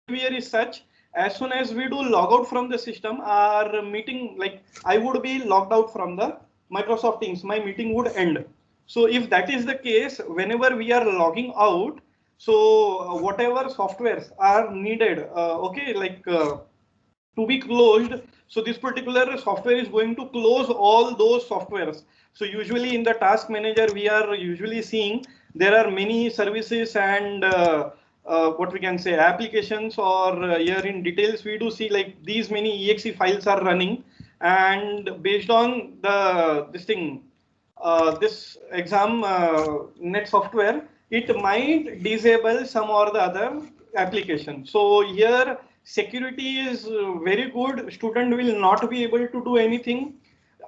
behavior is such, as soon as we do log out from the system, our meeting, like I would be logged out from the Microsoft Teams, my meeting would end. So if that is the case, whenever we are logging out, so whatever softwares are needed, okay, like to be closed, so this particular software is going to close all those softwares. So usually in the task manager we are usually seeing there are many services and what we can say applications, or here in details we do see like these many exe files are running, and based on the this thing, this exam net software, it might disable some or the other application. So here security is very good. Student will not be able to do anything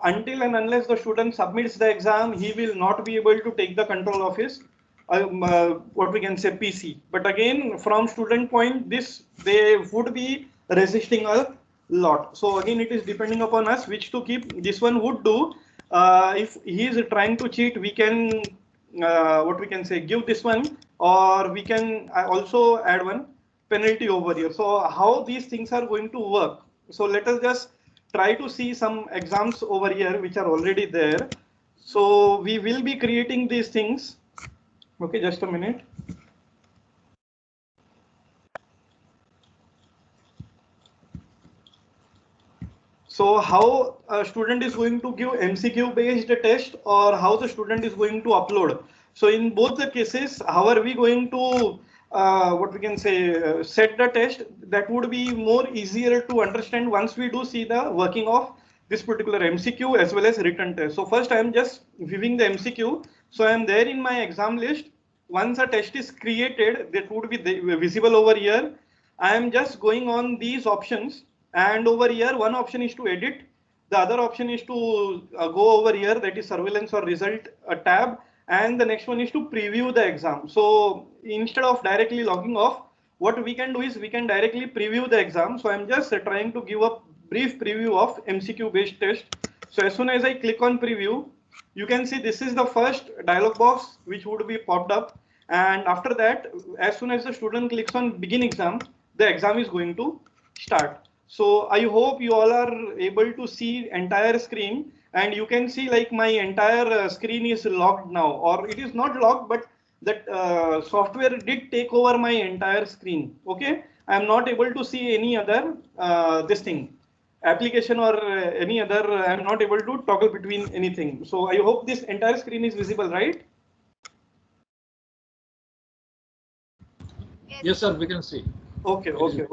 until and unless the student submits the exam. He will not be able to take the control of his what we can say PC. But again, from student point, this they would be resisting a lot. So again, it is depending upon us which to keep. This one would do. If he is trying to cheat, we can what we can say give this one, or we can also add one penalty over here. So how these things are going to work? So let us just try to see some exams over here which are already there. So we will be creating these things. Okay, just a minute. So how a student is going to give MCQ based test, or how the student is going to upload. So in both the cases, how are we going to what we can say set the test? That would be more easier to understand once we do see the working of this particular MCQ as well as written test. So first I am just viewing the MCQ. So I am there in my exam list. Once a test is created, that would be visible over here. I am just going on these options, and over here one option is to edit, the other option is to go over here, that is surveillance or result tab, and the next one is to preview the exam. So instead of directly logging off, what we can do is we can directly preview the exam. So I'm just trying to give a brief preview of MCQ based test. So as soon as I click on preview, you can see this is the first dialog box which would be popped up, and after that, as soon as the student clicks on begin exam, the exam is going to start. So I hope you all are able to see entire screen, and you can see like my entire screen is locked now, or it is not locked, but that software did take over my entire screen. Okay, I am not able to see any other this thing application or any other. I am not able to toggle between anything. So I hope this entire screen is visible, right? Yes, sir, we can see. Okay, okay.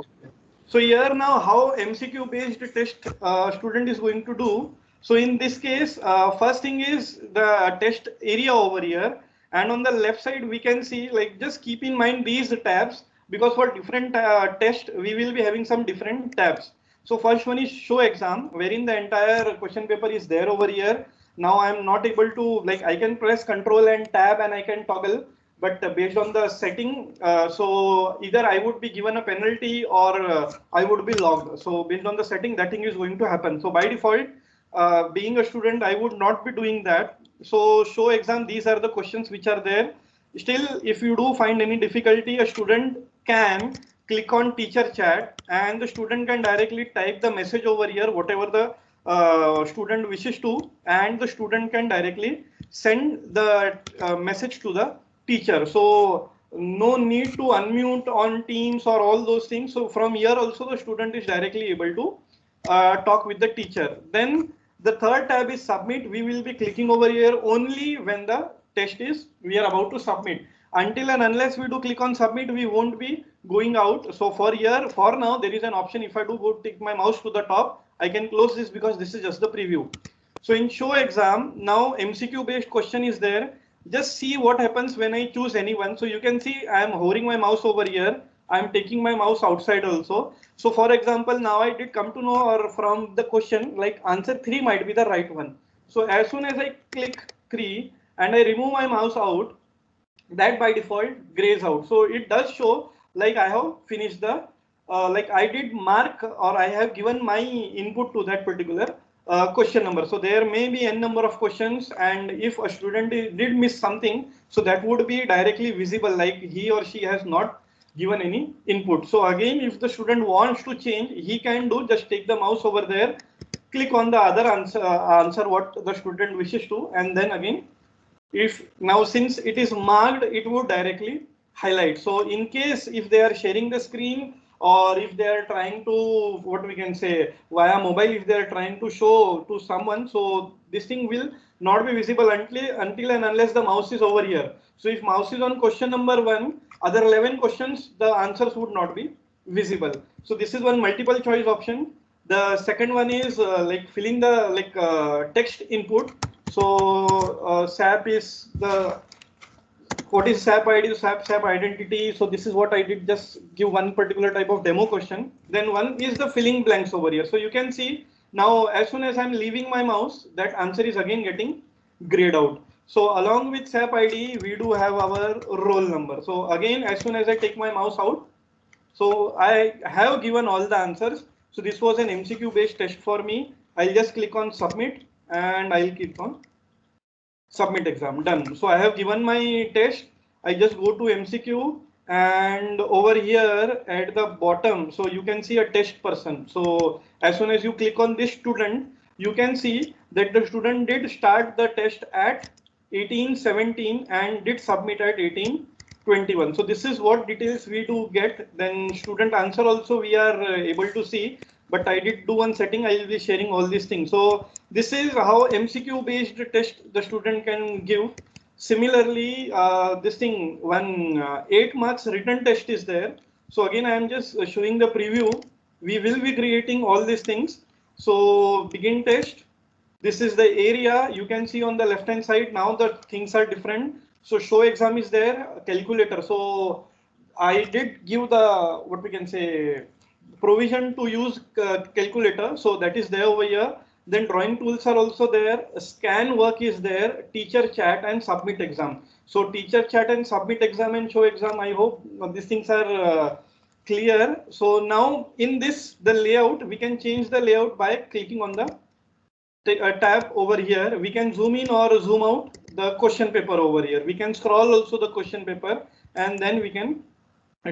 So here now how MCQ based test student is going to do. So in this case, first thing is the test area over here, and on the left side we can see, like, just keep in mind these tabs, because for different test we will be having some different tabs. So first one is show exam, wherein the entire question paper is there over here. Now I am not able to, like, I can press control and tab and I can toggle, but based on the setting, so either I would be given a penalty or I would be logged. So based on the setting, that thing is going to happen. So by default, being a student, I would not be doing that. So show exam, these are the questions which are there. Still, if you do find any difficulty, a student can click on teacher chat, and the student can directly type the message over here, whatever the student wishes to, and the student can directly send the message to the teacher. So no need to unmute on Teams or all those things. So from here also the student is directly able to talk with the teacher. Then the third tab is submit. We will be clicking over here only when the test is we are about to submit. Until and unless we do click on submit, we won't be going out. So for here, for now, there is an option. If I do go take my mouse to the top, I can close this because this is just the preview. So in show exam, now MCQ based question is there. Just see what happens when I choose anyone. So you can see I am hovering my mouse over here. I am taking my mouse outside also. So for example, now I did come to know, or from the question, like answer 3 might be the right one. So as soon as I click 3 and I remove my mouse out, that by default grays out. So it does show like I have finished the like I did mark, or I have given my input to that particular question number. So there may be n number of questions, and if a student did miss something, so that would be directly visible, like he or she has not given any input. So again, if the student wants to change, he can do, just take the mouse over there, click on the other answer what the student wishes to, and then again, if now since it is marked, it would directly highlight. So in case if they are sharing the screen, or if they are trying to, what we can say, via mobile, if they are trying to show to someone, so this thing will not be visible until and unless the mouse is over here. So if mouse is on question number 1, other 11 questions, the answers would not be visible. So this is one multiple choice option. The second one is like filling the text input. So SAP is the, what is SAP ID, SAP identity. So this is what I did, just give one particular type of demo question. Then one is the filling blanks over here. So you can see now as soon as I'm leaving my mouse, that answer is again getting grayed out. So along with SAP ID, we do have our roll number. So again, as soon as I take my mouse out, so I have given all the answers. So this was an MCQ based test for me. I'll just click on submit and I'll click on submit exam, done. So I have given my test. I just go to MCQ, and over here at the bottom, so you can see a test person. So as soon as you click on this student, you can see that the student did start the test at 18:17 and did submit at 18:21. So this is what details we do get. Then student answer also we are able to see, but I did do one setting. I will be sharing all these things. So this is how MCQ based test the student can give. Similarly, this thing, one 8 marks written test is there. So again, I am just showing the preview. We will be creating all these things. So begin test. This is the area. You can see on the left hand side, now the things are different. So show exam is there, calculator. So I did give the, what we can say, provision to use calculator. So that is there over here. Then drawing tools are also there. Scan work is there. Teacher chat and submit exam. So teacher chat and submit exam and show exam. I hope these things are clear. So now in this, the layout, we can change the layout by clicking on the tab over here. We can zoom in or zoom out the question paper over here. We can scroll also the question paper, and then we can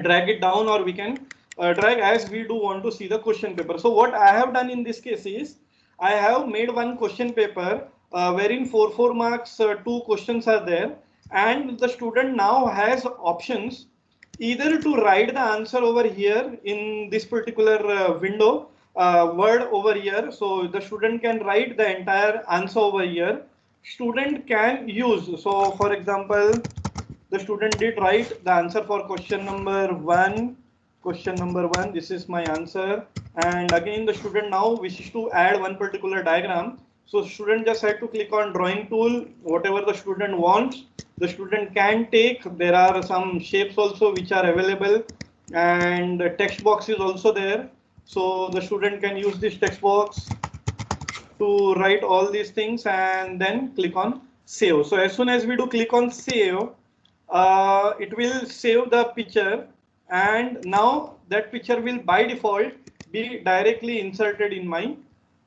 drag it down, or we can drag as we do want to see the question paper. So what I have done in this case is I have made one question paper wherein 4 marks, 2 questions are there, and the student now has options either to write the answer over here in this particular window, word over here. So the student can write the entire answer over here. Student can use, so for example, the student did write the answer for question number 1. Question number 1, this is my answer. And again, the student now wishes to add one particular diagram. So student just had to click on drawing tool, whatever the student wants, the student can take. There are some shapes also which are available, and the text box is also there. So the student can use this text box to write all these things and then click on save. So as soon as we do click on save, it will save the picture, and now that picture will by default be directly inserted in my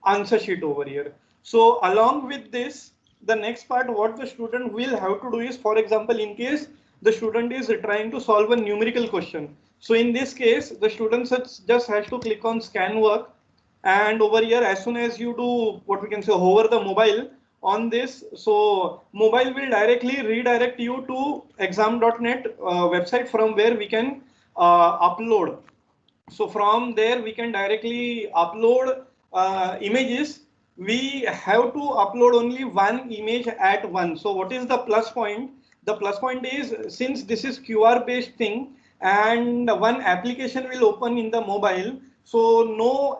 answer sheet over here. So along with this, the next part what the student will have to do is, for example, in case the student is trying to solve a numerical question. So in this case, the student just has to click on scan work, and over here, as soon as you do, what we can say, hover the mobile on this, so mobile will directly redirect you to exam.net website from where we can upload. So from there we can directly upload images. We have to upload only one image at once. So what is the plus point? The plus point is, since this is QR based thing and one application will open in the mobile, so no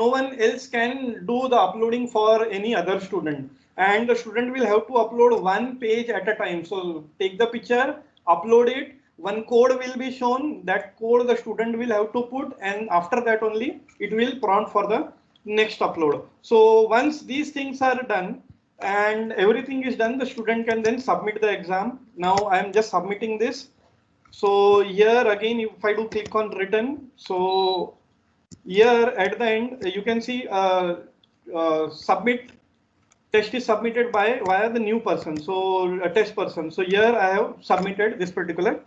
one else can do the uploading for any other student, and the student will have to upload one page at a time. So take the picture, upload it, one code will be shown, that code the student will have to put, and after that only it will prompt for the next upload. So once these things are done and everything is done, the student can then submit the exam. Now I am just submitting this. So here again, if I do click on written, so here at the end you can see submit test is submitted by via the new person, so a test person. So here I have submitted this particular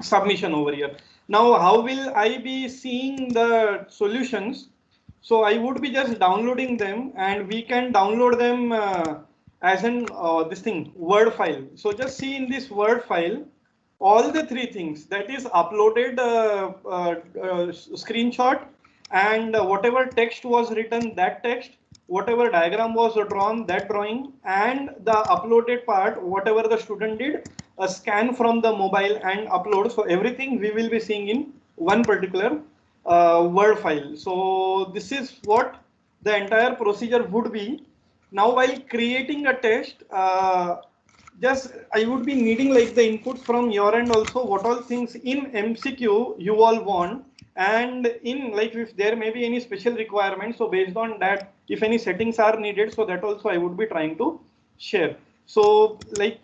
submission over here. Now, how will I be seeing the solutions? So I would be just downloading them, and we can download them as an this thing Word file. So just see in this Word file all the three things, that is uploaded screenshot, and whatever text was written, that text, whatever diagram was drawn, that drawing, and the uploaded part, whatever the student did, a scan from the mobile and upload. So everything we will be seeing in one particular Word file. So this is what the entire procedure would be. Now, while creating a test, just I would be needing like the inputs from your end also, what all things in MCQ you all want, and in like if there may be any special requirements. So based on that, if any settings are needed, so that also I would be trying to share. So like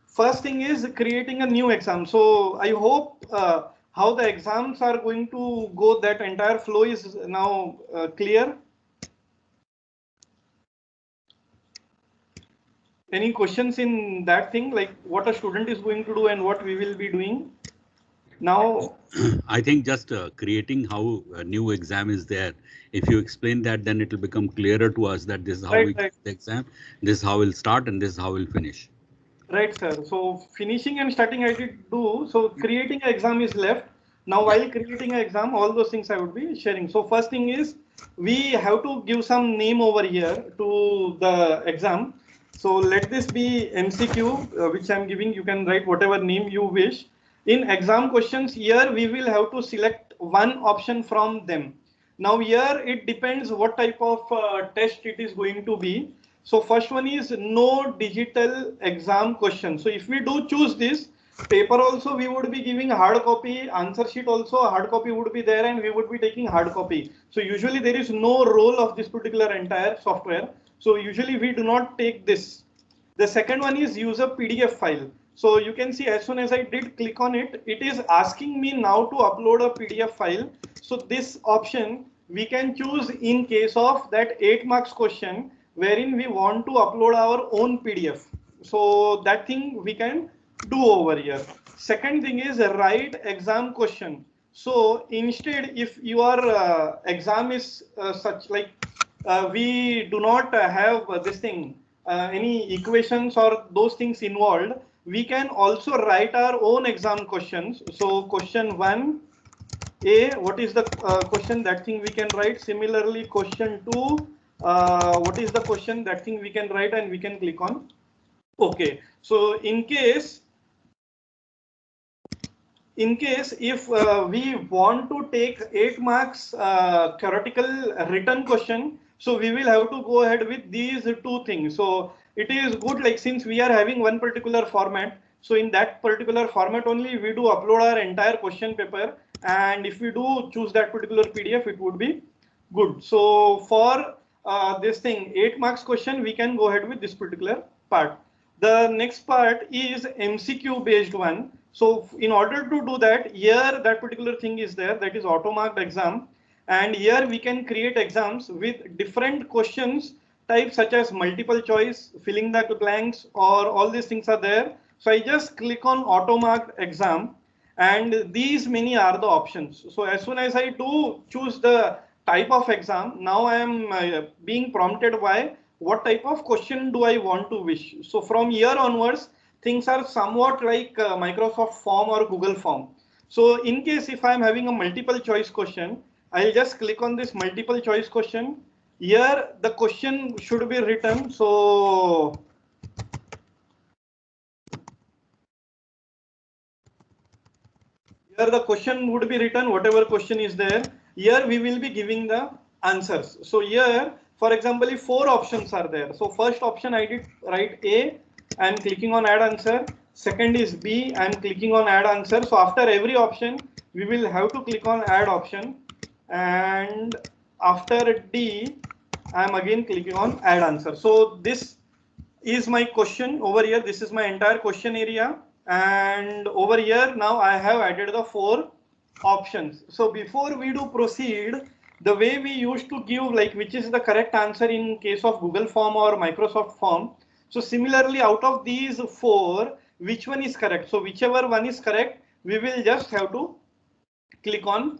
first thing is creating a new exam. So I hope how the exams are going to go, that entire flow is now clear. Any questions in that thing, like what a student is going to do and what we will be doing now? I think just creating how a new exam is there. If you explain that, then it will become clearer to us that this is how Right, we right. get the exam, this is how we'll start, and this is how we'll finish. Right, sir. So finishing and starting I did do. So creating an exam is left. Now, while creating an exam, all those things I would be sharing. So first thing is we have to give some name over here to the exam. So let this be MCQ, which I'm giving. You can write whatever name you wish. In exam questions here, we will have to select one option from them. Now here it depends what type of test it is going to be. So first one is no digital exam question. So if we do choose this, paper also we would be giving hard copy, answer sheet also a hard copy would be there, and we would be taking hard copy. So usually there is no role of this particular entire software. So usually we do not take this. The second one is use a PDF file. So you can see as soon as I did click on it, it is asking me now to upload a PDF file. So this option we can choose in case of that 8 marks question wherein we want to upload our own PDF. So that thing we can do over here. Second thing is write exam question. So instead, if your exam is such like we do not have this thing, any equations or those things involved, we can also write our own exam questions. So question 1A, what is the question, that thing we can write. Similarly, question 2, what is the question, that thing we can write, and we can click on OK. So in case if we want to take 8 marks theoretical written question, so we will have to go ahead with these two things. So it is good, like since we are having one particular format, so in that particular format only we do upload our entire question paper, and if we do choose that particular PDF, it would be good. So for this thing 8 marks question, we can go ahead with this particular part. The next part is MCQ based one. So in order to do that, here that particular thing is there, that is auto marked exam, and here we can create exams with different questions types such as multiple choice, filling the blanks, or all these things are there. So I just click on auto marked exam, and these many are the options. So as soon as I do choose the type of exam, now I am being prompted by what type of question do I want to wish. So from here onwards, things are somewhat like Microsoft form or Google form. So in case if I am having a multiple choice question, I'll just click on this multiple choice question. Here the question should be written. So here the question would be written, whatever question is there. Here we will be giving the answers. So here, for example, if 4 options are there. So first option I did write A, I am clicking on add answer. Second is B, I am clicking on add answer. So after every option, we will have to click on add option. And after D, I am again clicking on add answer. So this is my question over here. This is my entire question area. And over here, now I have added the 4 options. So before we do proceed, the way we used to give like which is the correct answer in case of Google form or Microsoft form. So similarly, out of these 4, which one is correct. So whichever one is correct, we will just have to click on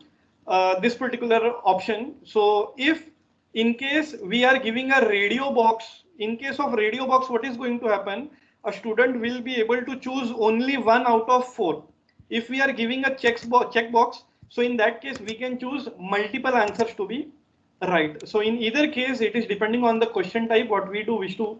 this particular option. So if in case we are giving a radio box, in case of radio box, what is going to happen? A student will be able to choose only one out of four. If we are giving a checkbox, so in that case, we can choose multiple answers to be right. So in either case, it is depending on the question type, what we do wish to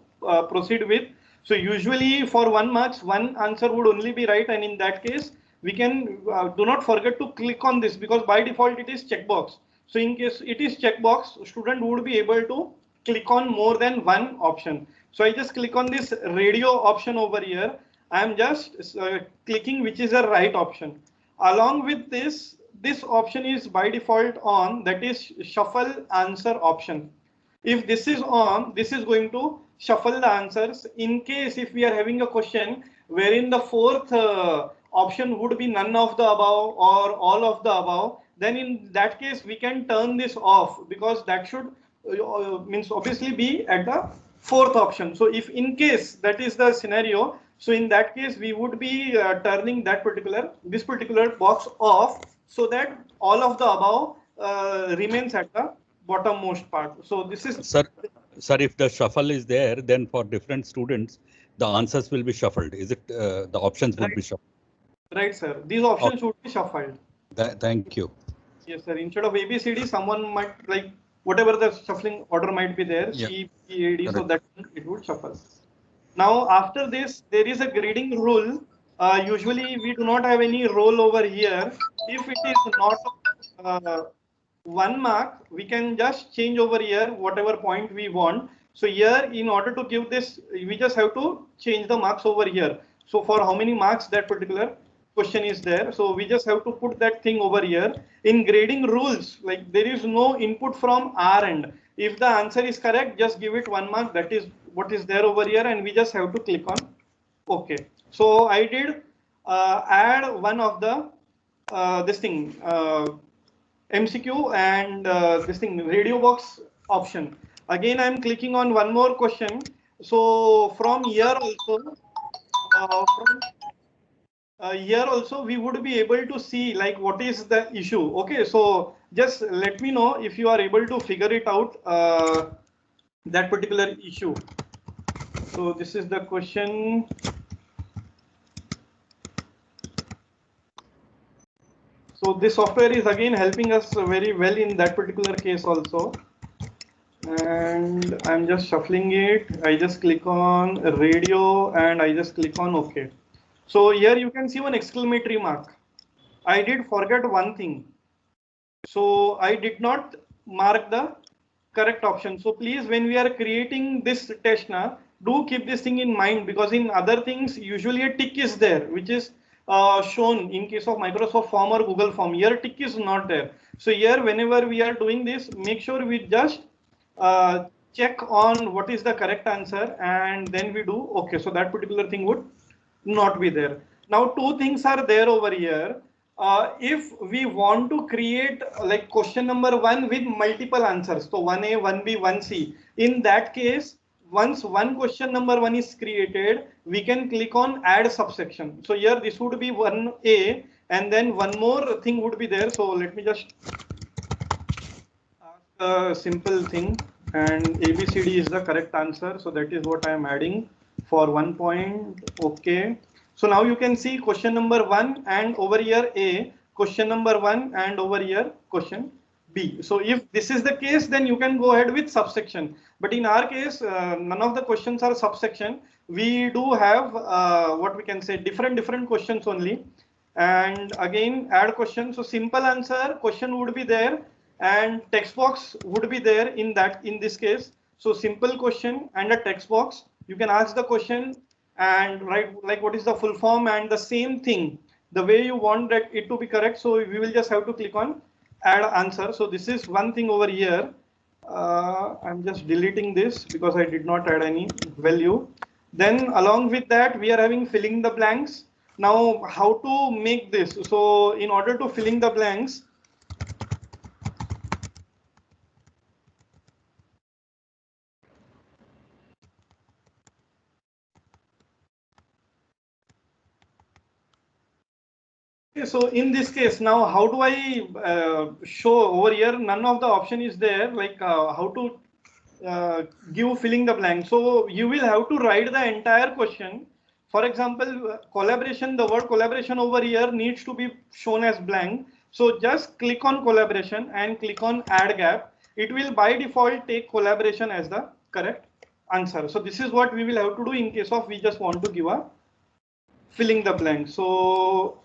proceed with. So usually for 1 marks, one answer would only be right. And in that case, we can do not forget to click on this, because by default it is checkbox. So in case it is checkbox, student would be able to click on more than one option. So I just click on this radio option over here. I am just clicking which is the right option. Along with this, this option is by default on, that is shuffle answer option. If this is on, this is going to shuffle the answers. In case if we are having a question wherein the fourth option would be none of the above or all of the above, then in that case we can turn this off, because that should means obviously be at the fourth option. So if in case that is the scenario, so in that case we would be turning that this particular box off, so that all of the above remains at the bottommost part. So this is Sir, if the shuffle is there, then for different students, the answers will be shuffled. Is it the options would be shuffled? Right, sir. These options should be shuffled. Thank you. Yes, sir. Instead of ABCD, someone might like whatever the shuffling order might be there, Yeah. C, B, A, D, so that it would shuffle. Now, after this, there is a grading rule. Usually, we do not have any role over here. If it is not 1 mark, we can just change over here whatever point we want. So here, in order to give this, we just have to change the marks over here. So for how many marks that particular question is there, so we just have to put that thing over here. In grading rules, like there is no input from our end. If the answer is correct, just give it 1 mark. That is what is there over here, and we just have to click on OK. So I did add one of the this thing MCQ and this thing radio box option. Again, I'm clicking on one more question. So from here also, here also we would be able to see like what is the issue. Okay, so just let me know if you are able to figure it out, that particular issue. So this is the question. So this software is again helping us very well in that particular case also. And I'm just shuffling it. I just click on radio and I just click on OK. So here you can see one exclamatory mark. I did forget one thing. So I did not mark the correct option. So please, when we are creating this test now, do keep this thing in mind, because in other things, usually a tick is there, which is shown in case of Microsoft Form or Google Form. Here tick is not there. So here, whenever we are doing this, make sure we just check on what is the correct answer, and then we do OK. So that particular thing would not be there. Now, two things are there over here. If we want to create like question number 1 with multiple answers, so 1A, 1B, 1C, in that case, once one question number 1 is created, we can click on add subsection. So here this would be 1A, and then one more thing would be there. So let me just ask a simple thing, and ABCD is the correct answer. So that is what I am adding for 1 point. Okay. So now you can see question number 1 and over here A, question number 1 and over here question B. So if this is the case, then you can go ahead with subsection. But in our case, none of the questions are subsection. We do have what we can say different questions only. And again, add question. So simple answer question would be there, and text box would be there in this case. So simple question and a text box. You can ask the question and write like what is the full form and the same thing, the way you want that it to be correct. So we will just have to click on add answer. So this is one thing over here. I'm just deleting this because I did not add any value. Then along with that, we are having filling the blanks. Now how to make this? So in order to filling the blanks, Okay, so in this case, now how do I show over here? None of the option is there, like how to give filling the blank. So you will have to write the entire question. For example, collaboration, the word collaboration over here needs to be shown as blank. So just click on collaboration and click on add gap. It will by default take collaboration as the correct answer. So this is what we will have to do in case of we just want to give a filling the blank. So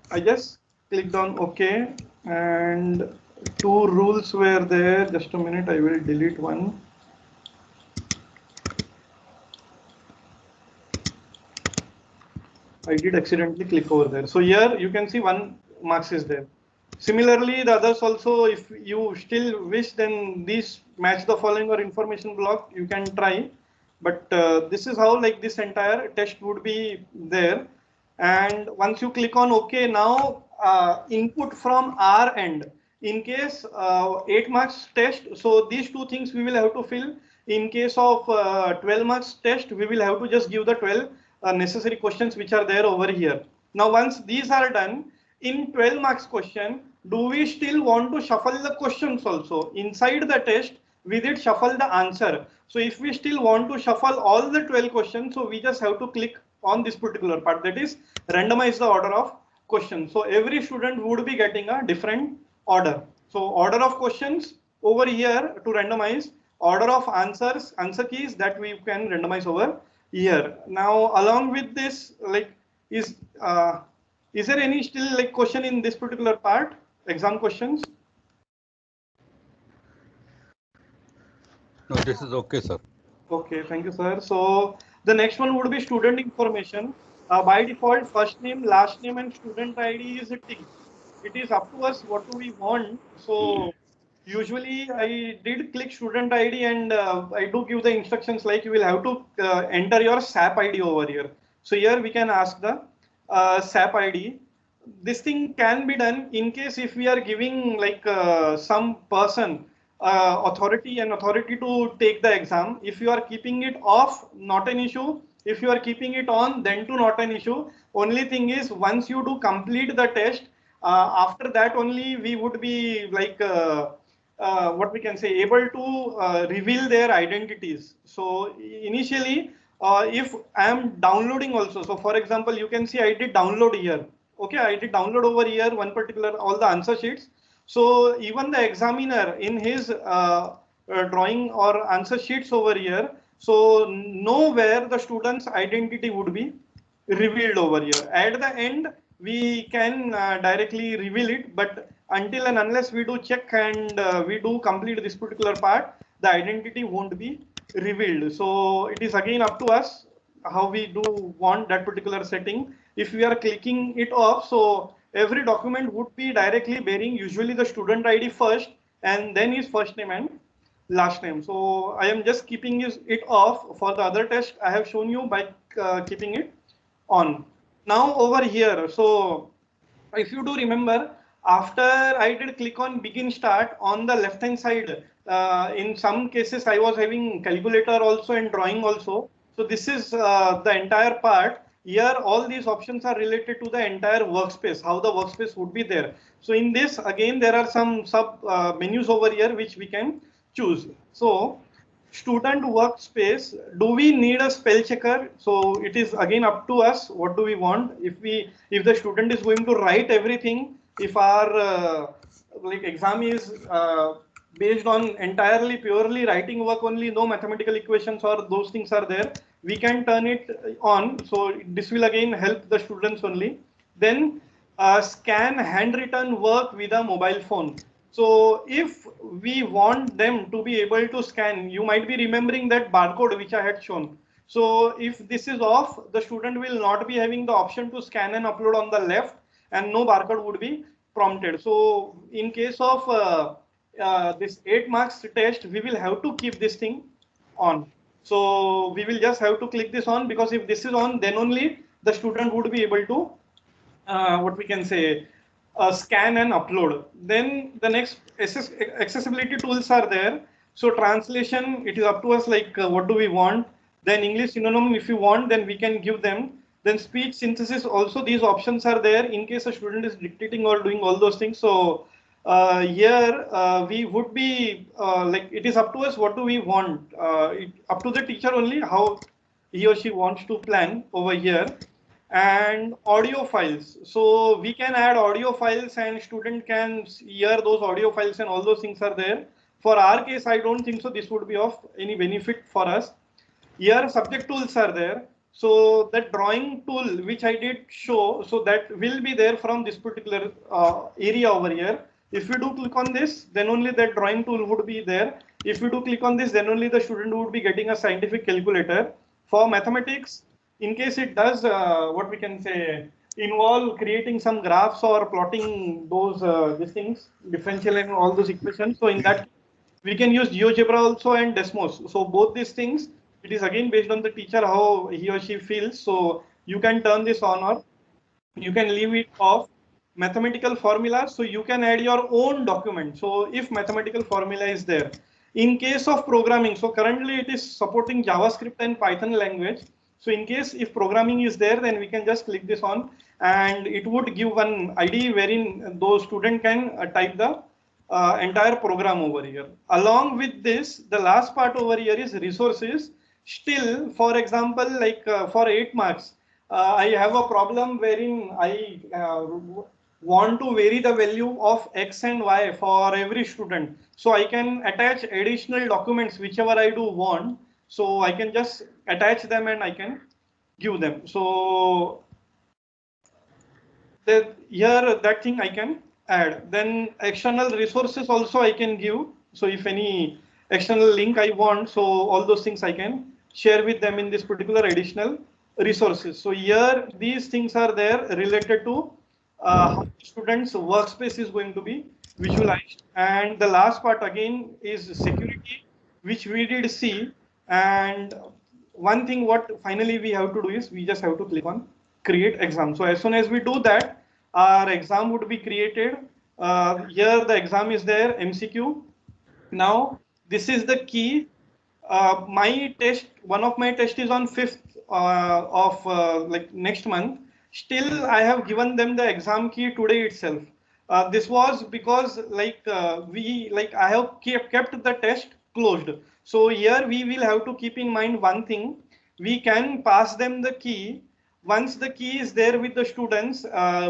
I just clicked on OK, and two rules were there. Just a minute, I will delete one. I did accidentally click over there. So here you can see 1 marks is there. Similarly, the others also, if you still wish, then these match the following or information block, you can try. But this is how like this entire test would be there. And once you click on OK, now input from our end. In case 8 marks test, so these two things we will have to fill. In case of 12 marks test, we will have to just give the 12 necessary questions which are there over here. Now, once these are done, in 12 marks question, do we still want to shuffle the questions also? Inside the test, we did shuffle the answer. So if we still want to shuffle all the 12 questions, so we just have to click on this particular part, that is randomize the order of questions. So every student would be getting a different order. So order of questions over here to randomize, order of answers, answer keys that we can randomize over here. Now along with this, like is there any still like question in this particular part, exam questions? No, this is okay, sir. Okay, thank you, sir. So the next one would be student information. By default, first name, last name, and student ID is a tick. It is up to us what do we want. So usually I did click student ID, and I do give the instructions like you will have to enter your SAP ID over here. So here we can ask the SAP ID. This thing can be done in case if we are giving like some person authority to take the exam. If you are keeping it off, not an issue. If you are keeping it on, then too not an issue. Only thing is once you do complete the test, after that only we would be like what we can say able to reveal their identities. So initially if I am downloading also, so for example you can see I did download here. Okay, I did download over here one particular all the answer sheets. So even the examiner in his drawing or answer sheets over here, so nowhere the student's identity would be revealed over here. At the end, we can directly reveal it, but until and unless we do check and we do complete this particular part, the identity won't be revealed. So it is again up to us how we do want that particular setting. If we are clicking it off, so every document would be directly bearing usually the student ID first and then his first name and last name. So I am just keeping it off. For the other test I have shown you by keeping it on. Now over here, so if you do remember, after I did click on begin start on the left hand side, in some cases I was having calculator also and drawing also. So this is the entire part. Here all these options are related to the entire workspace, how the workspace would be there. So in this again there are some sub menus over here which we can choose. So student workspace, do we need a spell checker? So it is again up to us what do we want. If the student is going to write everything, if our like exam is based on entirely purely writing work only, no mathematical equations or those things are there, we can turn it on. So this will again help the students only. Then scan handwritten work with a mobile phone. So if we want them to be able to scan, you might be remembering that barcode which I had shown. So if this is off, the student will not be having the option to scan and upload on the left, and no barcode would be prompted. So in case of this 8 marks test, we will have to keep this thing on. So we will just have to click this on, because if this is on, then only the student would be able to what we can say scan and upload. Then the next accessibility tools are there. So translation, it is up to us like what do we want. Then English synonym, if you want, then we can give them. Then speech synthesis also, these options are there in case a student is dictating or doing all those things. So here we would be like, it is up to us what do we want, up to the teacher only how he or she wants to plan over here. And audio files, so we can add audio files and student can hear those audio files and all those things are there. For our case, I don't think so this would be of any benefit for us. Here subject tools are there. So that drawing tool which I did show, so that will be there from this particular area over here. If we do click on this, then only that drawing tool would be there. If we do click on this, then only the student would be getting a scientific calculator. For mathematics, in case it does what we can say involve creating some graphs or plotting those these things, differential and all those equations. So in that we can use GeoGebra also and Desmos. So both these things, it is again based on the teacher how he or she feels. So you can turn this on or you can leave it off. Mathematical formula, so you can add your own document. So if mathematical formula is there, in case of programming, so currently it is supporting JavaScript and Python language. So in case if programming is there, then we can just click this on and it would give one IDE wherein those student can type the entire program over here. Along with this, the last part over here is resources. Still, for example, like for 8 marks, I have a problem wherein I want to vary the value of X and Y for every student. So I can attach additional documents, whichever I do want. So I can just attach them and I can give them. So here that thing I can add. Then external resources also I can give. So if any external link I want, so all those things I can share with them in this particular additional resources. So here these things are there related to how the students' workspace is going to be visualized. And the last part again is security, which we did see. And one thing what finally we have to do is we just have to click on create exam. So as soon as we do that, our exam would be created. Here the exam is there, MCQ. Now this is the key. My test, one of my test is on 5th of like next month. Still, I have given them the exam key today itself. This was because like I have kept the test closed. So here we will have to keep in mind one thing. We can pass them the key. Once the key is there with the students,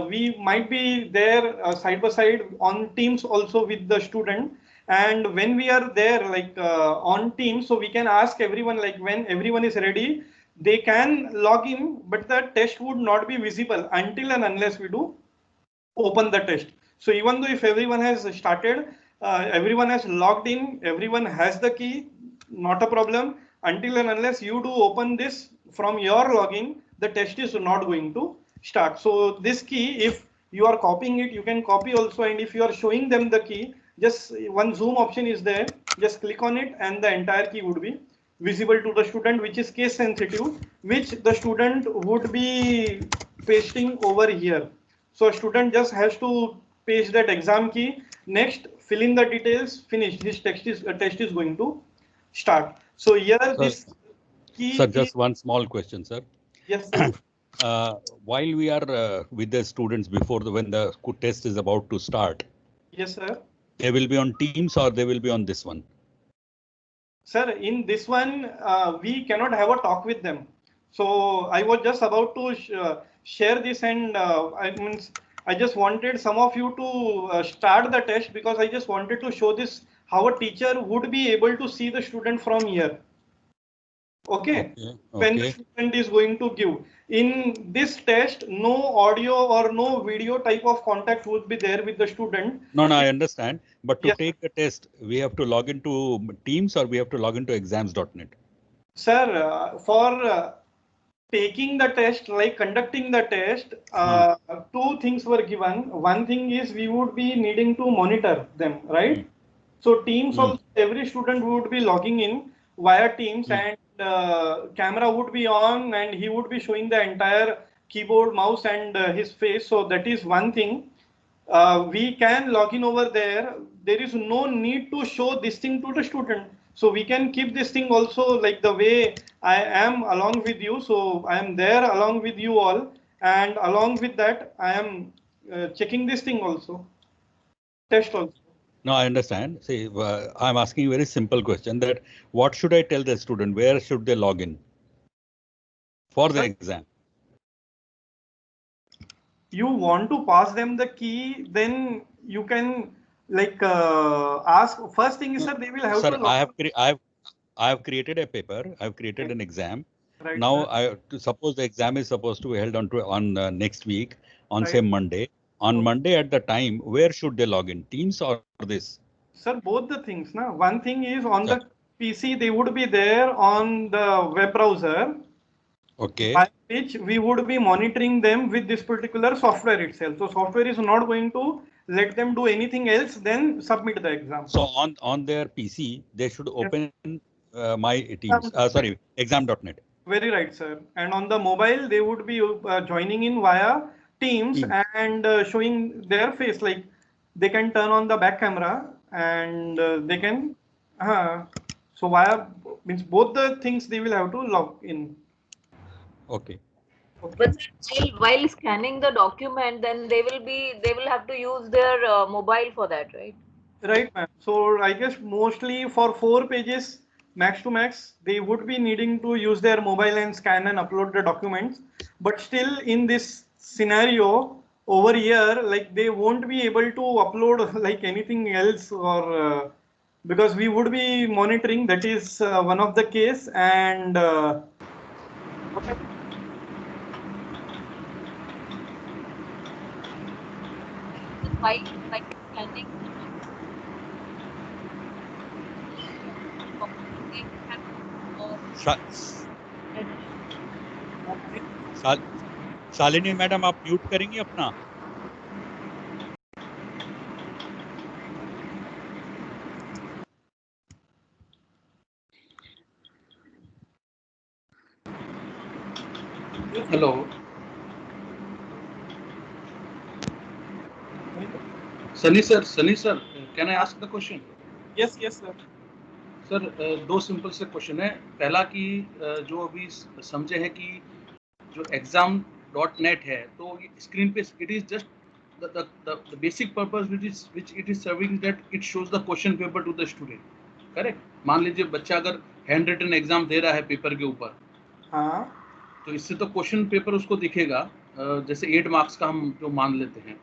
we might be there side by side on Teams also with the student. And when we are there like on Teams, so we can ask everyone, like when everyone is ready, they can log in, but the test would not be visible until and unless we do open the test. So even though if everyone has started, everyone has logged in, everyone has the key, not a problem. Until and unless you do open this from your login, the test is not going to start. So this key, if you are copying it, you can copy also. And if you are showing them the key, just one zoom option is there, just click on it and the entire key would be visible to the student, which is case sensitive, which the student would be pasting over here. So a student just has to paste that exam key, next fill in the details, finish. His test is going to start. So here this key. Sir, just one small question, sir. Yes, sir. While we are with the students before when the test is about to start. Yes, sir. They will be on Teams or they will be on this one? Sir, in this one, we cannot have a talk with them. So I was just about to share this, and I just wanted some of you to start the test because I just wanted to show this how a teacher would be able to see the student from here. Okay. When the student is going to give. In this test, no audio or no video type of contact would be there with the student. No, I understand. But to take the test, we have to log into Teams or we have to log into exams.net? Sir, for taking the test, like conducting the test, two things were given. One thing is we would be needing to monitor them, right? So Teams also, every student would be logging in via Teams and camera would be on and he would be showing the entire keyboard, mouse and his face. So that is one thing. We can log in over there. There is no need to show this thing to the student. So we can keep this thing also like the way I am along with you. So I am there along with you all, and along with that I am checking this thing also, test also. No, I understand. See, I'm asking a very simple question that what should I tell the student? Where should they log in for the Sir, exam? you want to pass them the key, then you can like ask. First thing is, No, sir, they will have to sir, log. I have created a paper. I've created an exam. Right, Now, sir. suppose the exam is supposed to be held on next week on Right. say Monday. On Okay. Monday at the time, where should they log in? Teams or this? Sir, both the things. Now, one thing is on Sir, the PC, they would be there on the web browser, okay. by which we would be monitoring them with this particular software itself. So software is not going to let them do anything else than submit the exam. So on their PC, they should Yes. open my Teams. Sorry, exam.net. Very right, sir. And on the mobile, they would be joining in via Teams Teams. and showing their face. Like they can turn on the back camera and they can. So via means both the things they will have to log in. Okay. Okay. But still, while scanning the document, then they will have to use their mobile for that, right? Right, ma'am. So I guess mostly for 4 pages, max to max, they would be needing to use their mobile and scan and upload the documents. But still, in this scenario over here, like they won't be able to upload like anything else, or because we would be monitoring. That is one of the case, and While scanning, they have Shalini madam आप mute करेंगी अपना? Hello. Sunny sir, can I ask the question? yes, yes, sir. Sir दो simple से question है. पहला कि जो अभी समझे हैं कि जो exam.net है तो स्क्रीन पे it is just the basic purpose which it is serving, that it shows the question paper to the student. Correct? मान लीजिए बच्चा अगर हैंड रिटन एग्जाम दे रहा है पेपर के ऊपर, हाँ, तो इससे तो क्वेश्चन पेपर उसको दिखेगा जैसे 8 मार्क्स का हम जो मान लेते हैं.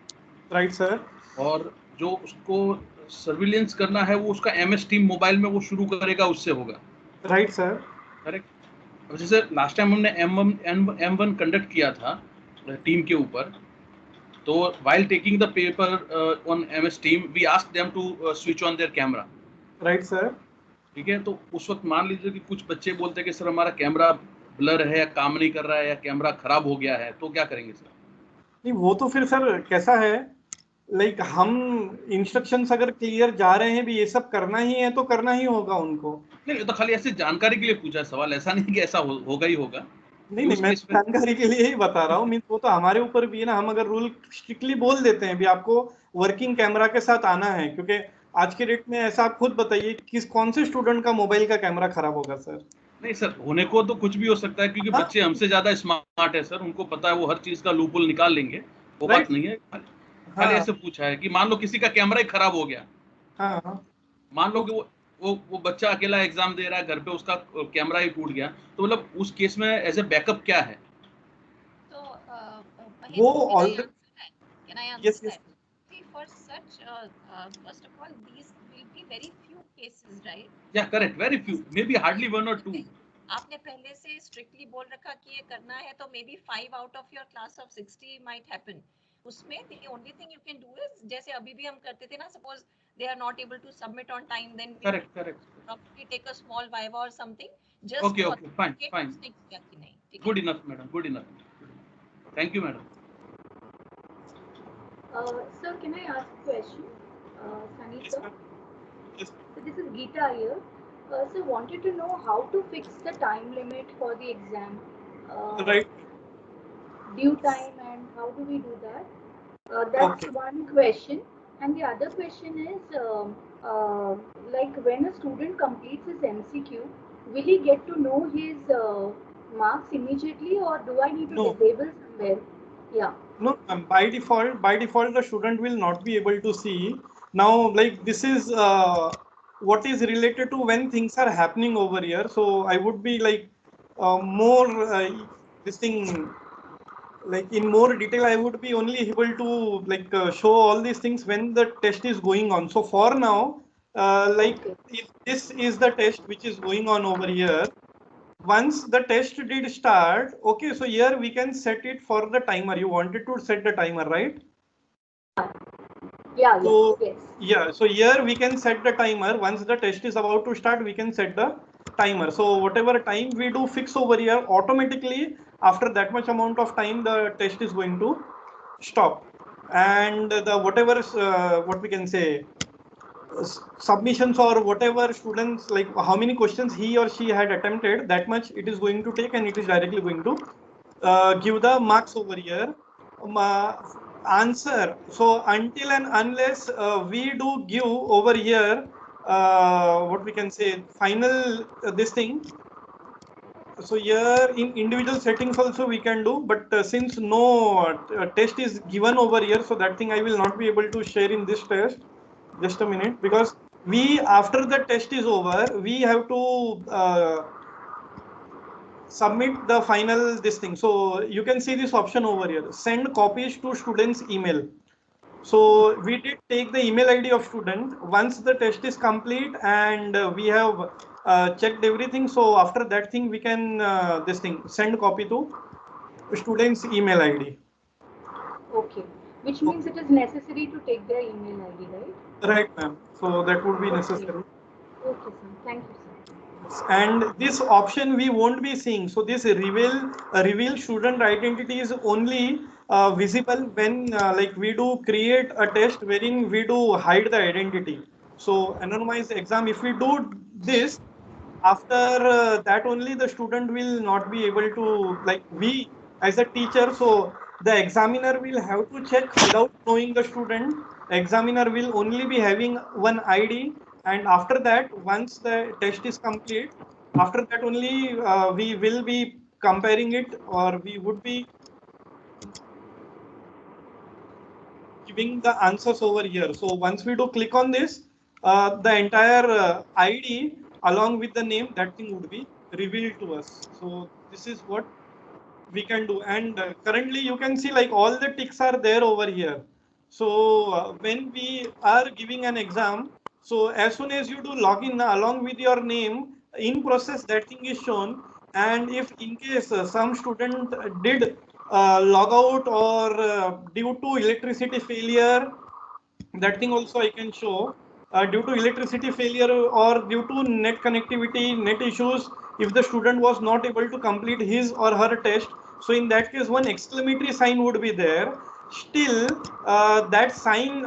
Right sir. और जो उसको सर्विलेंस करना है वो उसका MS टीम मोबाइल में वो शुरू करेगा, उससे होगा. Right sir. करेक्ट. अब जैसे लास्ट टाइम हमने M1 कंडक्ट किया था टीम के ऊपर, तो while taking the paper on MS team we asked them to switch on their camera. Right sir. ठीक है. तो उस वक्त मान लीजिए कि कुछ बच्चे बोलते हैं कि सर हमारा कैमरा ब्लर है या काम नहीं कर रहा है या कैमरा खराब हो गया है, तो क्या करेंगे सर? नहीं, वो तो फिर सर कैसा है, लाइक हम इंस्ट्रक्शंस अगर क्लियर जा रहे हैं भी ये सब करना ही है तो करना ही होगा उनको. नहीं, तो खाली ऐसे जानकारी के लिए पूछा सवाल, ऐसा नहीं कि ऐसा होगा ही होगा. नहीं, मैं जानकारी के लिए ही बता रहा हूँ. मीन्स वो तो हमारे ऊपर भी है ना. हम अगर रूल स्ट्रिक्टली बोल देते हैं भी आपको वर्किंग कैमरा के साथ आना है, क्योंकि आज के डेट में ऐसा आप खुद बताइए किस कौन से स्टूडेंट का मोबाइल का कैमरा खराब होगा सर? नहीं सर, होने को तो कुछ भी हो सकता है क्योंकि बच्चे हमसे ज्यादा स्मार्ट है सर, उनको पता है वो हर चीज का लूपहोल निकाल लेंगे, वो बात नहीं है. खाली ऐसे पूछा है कि मान लो किसी का कैमरा ही खराब हो गया. हाँ. मान लो कि वो बच्चा अकेला एग्जाम दे रहा है घर पे, उसका कैमरा ही टूट गया, तो मतलब उस केस में एज ए बैकअप क्या है? तो वो already can I answer yes, that? See, for such first of all, these will be very few cases, right? Yeah, correct, very few, maybe hardly 1 or 2. आपने पहले से स्ट्रिक्टली बोल रखा कि ये करना है, तो may be 5 out of your class of 60 might happen. उसमें the only thing you can do is जैसे अभी भी हम करते थे ना, suppose they are not able to submit on time, then we correct probably take a small viva or something, just okay, fine. Good enough madam, good enough. Thank you madam. Sir, can I ask a question? Sunny sir. Yes. So this is Geeta here. So wanted to know how to fix the time limit for the exam. right. Due time, and how do we do that? That's Okay. one question. And the other question is, like when a student completes his MCQ, will he get to know his marks immediately, or do I need to No. disable somewhere? Yeah. No, by default, the student will not be able to see. Now, like this is what is related to when things are happening over here. So I would be like more this thing, like in more detail. I would be only able to like show all these things when the test is going on. So for now, like Okay. if this is the test which is going on over here, once the test did start, okay, so here we can set it for the timer. You wanted to set the timer, right? Yeah. So Yes. yeah, so here we can set the timer. Once the test is about to start, we can set the timer. So whatever time we do fix over here, automatically after that much amount of time, the test is going to stop. And the whatever what we can say submissions or whatever students, like how many questions he or she had attempted, that much it is going to take, and it is directly going to give the marks over here. Answer. So until and unless we do give over here what we can say final this thing. So here in individual settings also we can do, but since no test is given over here, so that thing I will not be able to share in this test. Just a minute, because we after the test is over, we have to submit the final this thing. So you can see this option over here, send copies to students email. So we did take the email ID of student once the test is complete, and we have checked everything. So after that thing, we can this thing send copy to student's email ID. Okay. Which means it is necessary to take their email ID, right? Right, ma'am. So that would be Okay. necessary. Okay, sir. Thank you, sir. And this option we won't be seeing. So this reveal student identity is only visible when like we do create a test wherein we do hide the identity. So anonymized exam, if we do this, after that only the student will not be able to, like we as a teacher, so the examiner will have to check without knowing the student. Examiner will only be having one ID, and after that, once the test is complete, after that only we will be comparing it, or we would be giving the answers over here. So once we do click on this, the entire ID along with the name, that thing would be revealed to us. So this is what we can do. And currently you can see like all the ticks are there over here. So when we are giving an exam, so as soon as you do login along with your name, in process that thing is shown. And if in case some student did log out, or due to electricity failure, that thing also I can show. Due to electricity failure or due to net connectivity, net issues, if the student was not able to complete his or her test, so in that case, one exclamatory sign would be there. Still, that sign,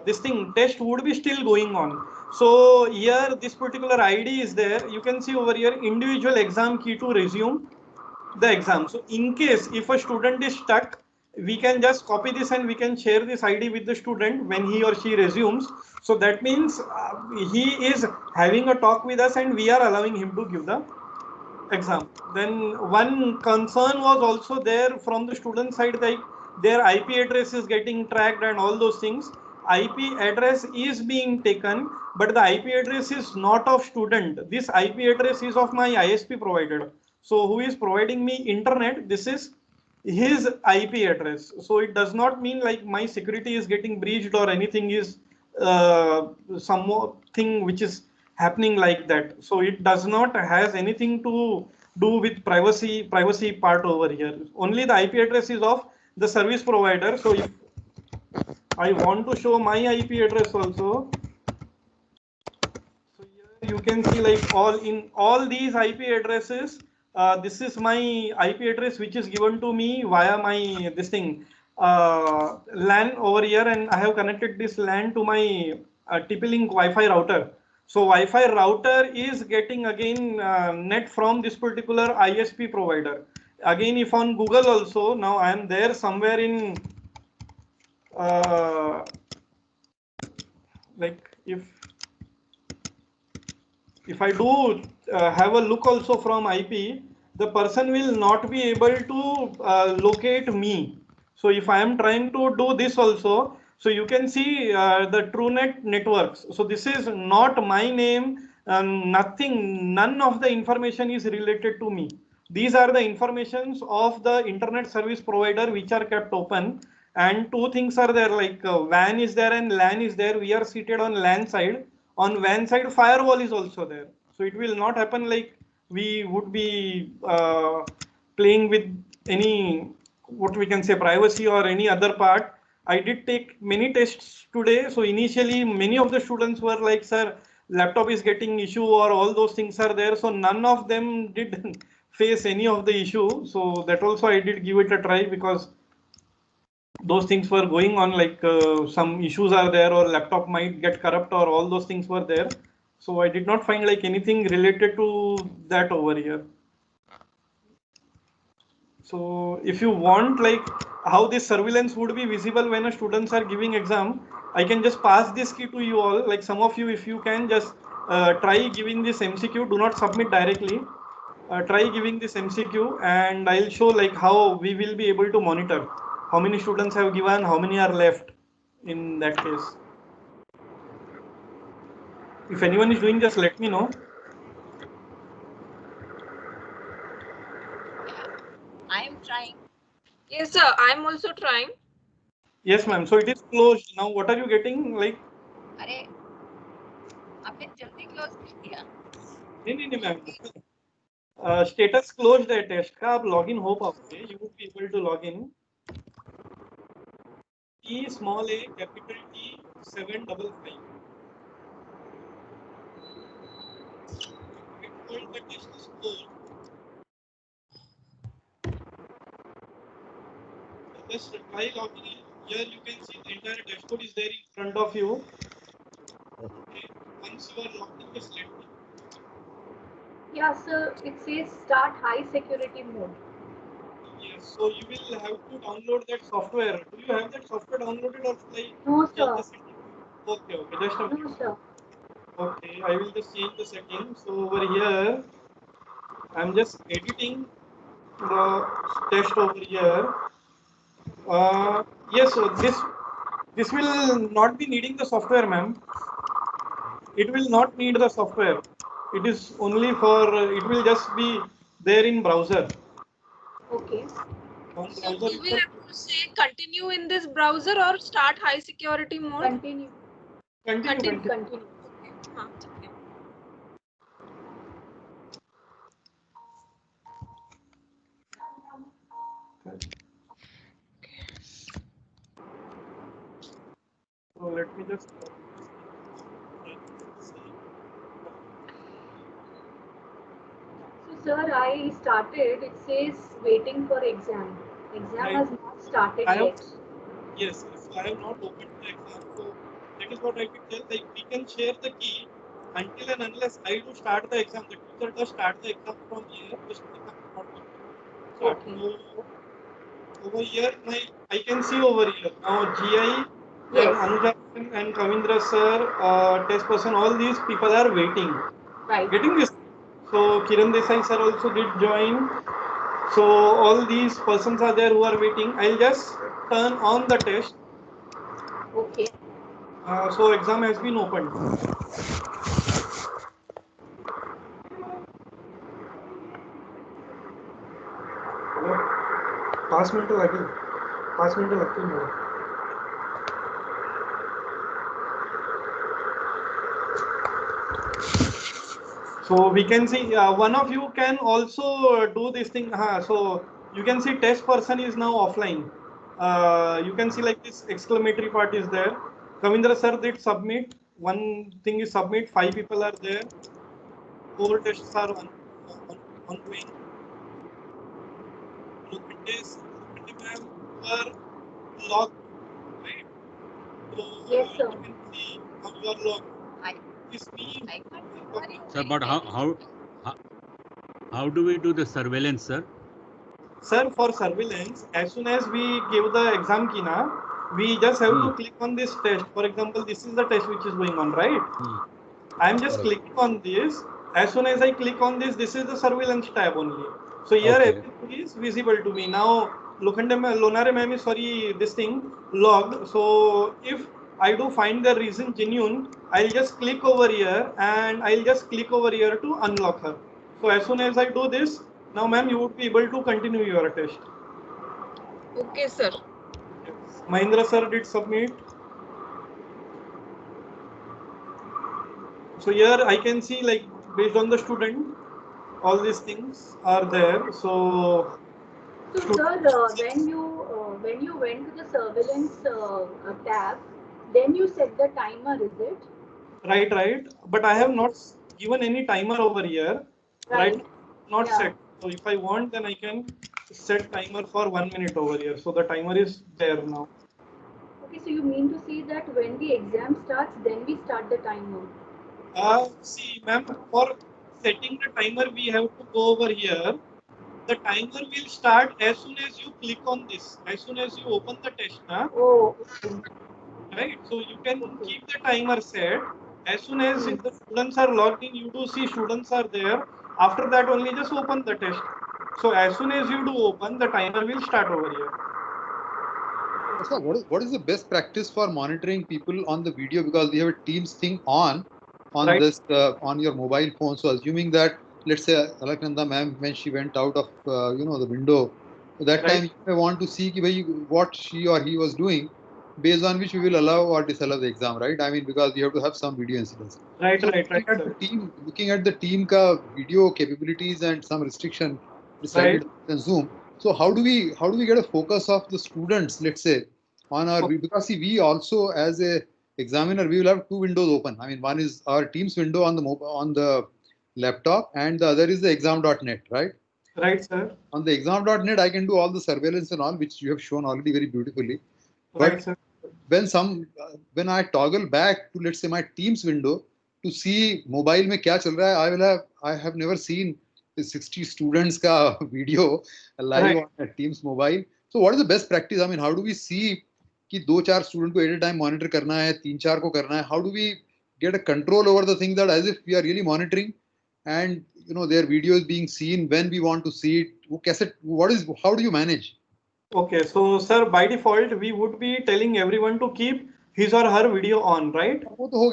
this thing test would be still going on. So here, this particular ID is there. You can see over here, individual exam key to resume the exam. So in case if a student is stuck, we can just copy this and we can share this ID with the student when he or she resumes. So that means he is having a talk with us and we are allowing him to give the exam. Then one concern was also there from the student side, like their IP address is getting tracked and all those things. IP address is being taken, but the IP address is not of student. This IP address is of my ISP provider. So who is providing me internet? This is his IP address. So it does not mean like my security is getting breached or anything is something which is happening like that. So it does not has anything to do with privacy part over here. Only the IP address is of the service provider. So if I want to show my IP address also, so here you can see like all these IP addresses. This is my IP address which is given to me via my this thing LAN over here, and I have connected this LAN to my TP-Link Wi-Fi router. So Wi-Fi router is getting again net from this particular ISP provider. Again, if on Google also, now I am there somewhere in like if I do have a look also from IP, the person will not be able to locate me. So if I am trying to do this also, so you can see the TrueNet networks. So this is not my name, nothing, none of the information is related to me. These are the informations of the internet service provider which are kept open. And two things are there, like WAN is there and LAN is there. We are seated on LAN side. On WAN side, firewall is also there. So it will not happen like we would be playing with any, what we can say, privacy or any other part. I did take many tests today. So initially, many of the students were like, sir, laptop is getting issue or all those things are there. So none of them did face any of the issue. So that also I did give it a try, because those things were going on, like some issues are there or laptop might get corrupt or all those things were there. So I did not find like anything related to that over here. So if you want like how this surveillance would be visible when a students are giving exam, I can just pass this key to you all. Like some of you, if you can just try giving this MCQ, do not submit directly. Try giving this MCQ and I'll show like how we will be able to monitor how many students have given, how many are left in that case. If anyone is doing, just let me know. I am trying. Yes, sir. I'm also trying. Yes, ma'am. So it is closed. Now, what are you getting? Like, अरे आपने जल्दी close कर दिया. नहीं ma'am. Status closed है test का. आप login हो पाओगे. You would be able to log in. T small a capital T 755. The test is closed. Just try logging in. Here you can see the entire dashboard is there in front of you. Okay. Once you are logged in, just let me. Yeah, sir, it says start high security mode. Yes, so you will have to download that software. Do you have that software downloaded or should I No, change sir. the setting? Okay, just a minute. No, sir. Okay, I will just change the settings. So over here, I'm just editing the test over here. Yes, so this will not be needing the software, ma'am. It will not need the software. It is only for, it will just be there in browser. Okay. On So browser do we have to say continue in this browser or start high security mode? Continue. Continue. Continue. हाँ, ठीक है. So let me just. So, sir, I started. It says waiting for exam. Exam has not started yet. Yes, so I have not opened the exam. So that is what I can tell. Like we can share the key until and unless I do start the exam. The teacher does start the exam from here. The exam is not start. Okay. So over here, I can see over here now GI. Yes. Anuja and Kavindra sir, test person, all these people are waiting. Right. Getting this. So Kiran Desai sir also did join. So all these persons are there who are waiting. I'll just turn on the test. Okay. So exam has been opened. 5 minute लगे 5 minute लगते हैं मेरे So we can see one of you can also do this thing. So you can see test person is now offline. You can see like this exclamatory part is there. Kavindra sir did submit. One thing is submit. 5 people are there. 4 tests are ongoing. Look at this. Ma'am were logged, right? So yes, sir. You can see how you are logged. Sir, but how do we do the surveillance, sir? Sir, for surveillance, as soon as we give the exam key na, we just have to click on this test. For example, this is the test which is going on, right? I'm just clicking on this. As soon as I click on this, this is the surveillance tab only. So here everything is visible to me. Now Lonare ma'am is this thing logged. So if I do find the reason genuine, I'll just click over here and I'll just click over here to unlock her. So as soon as I do this, now ma'am, you would be able to continue your test. Okay, sir. Mahindra sir did submit. So here I can see, like, based on the student, all these things are there. So sir, when you went to the surveillance tab, then you set the timer, is it? Right. But I have not given any timer over here. Right. Not set. So if I want, then I can set timer for 1 minute over here. So the timer is there now. Okay, so you mean to say that when the exam starts, then we start the timer? See, ma'am, for setting the timer, we have to go over here. The timer will start as soon as you click on this, as soon as you open the test. Oh, okay. Right, so you can keep the timer set. As soon as the students are logged in, you do see students are there. After that, only just open the test. So as soon as you do open, the timer will start over here. So what is the best practice for monitoring people on the video, because we have a Teams thing on right. This on your mobile phone? So assuming that, let's say Alaknanda ma'am, when she went out of the window, that right. time you may want to see what she or he was doing, based on which we will allow or disallow the exam, right? I mean, because you have to have some video incidents. Right. Looking at the team ka video capabilities and some restriction decided in Zoom. So how do we get a focus of the students, let's say, on our because see, we also as a examiner, we will have two windows open. I mean, one is our Teams window on the laptop, and the other is the exam.net, right? Right, sir. On the exam.net, I can do all the surveillance and all, which you have shown already very beautifully. But right, sir. When I toggle back to, let's say, my Teams window to see mobile mein kya chal raha hai, I have never seen 60 students ka video live on Teams mobile. So what is the best practice? I mean, how do we see कि 2-4 student को at a time monitor करना है, 3-4 को करना है? How do we get a control over the thing that as if we are really monitoring, and their video is being seen when we want to see it? How do you manage? Okay, so sir, by default we would be telling everyone to keep his or her video on, right? वो तो हो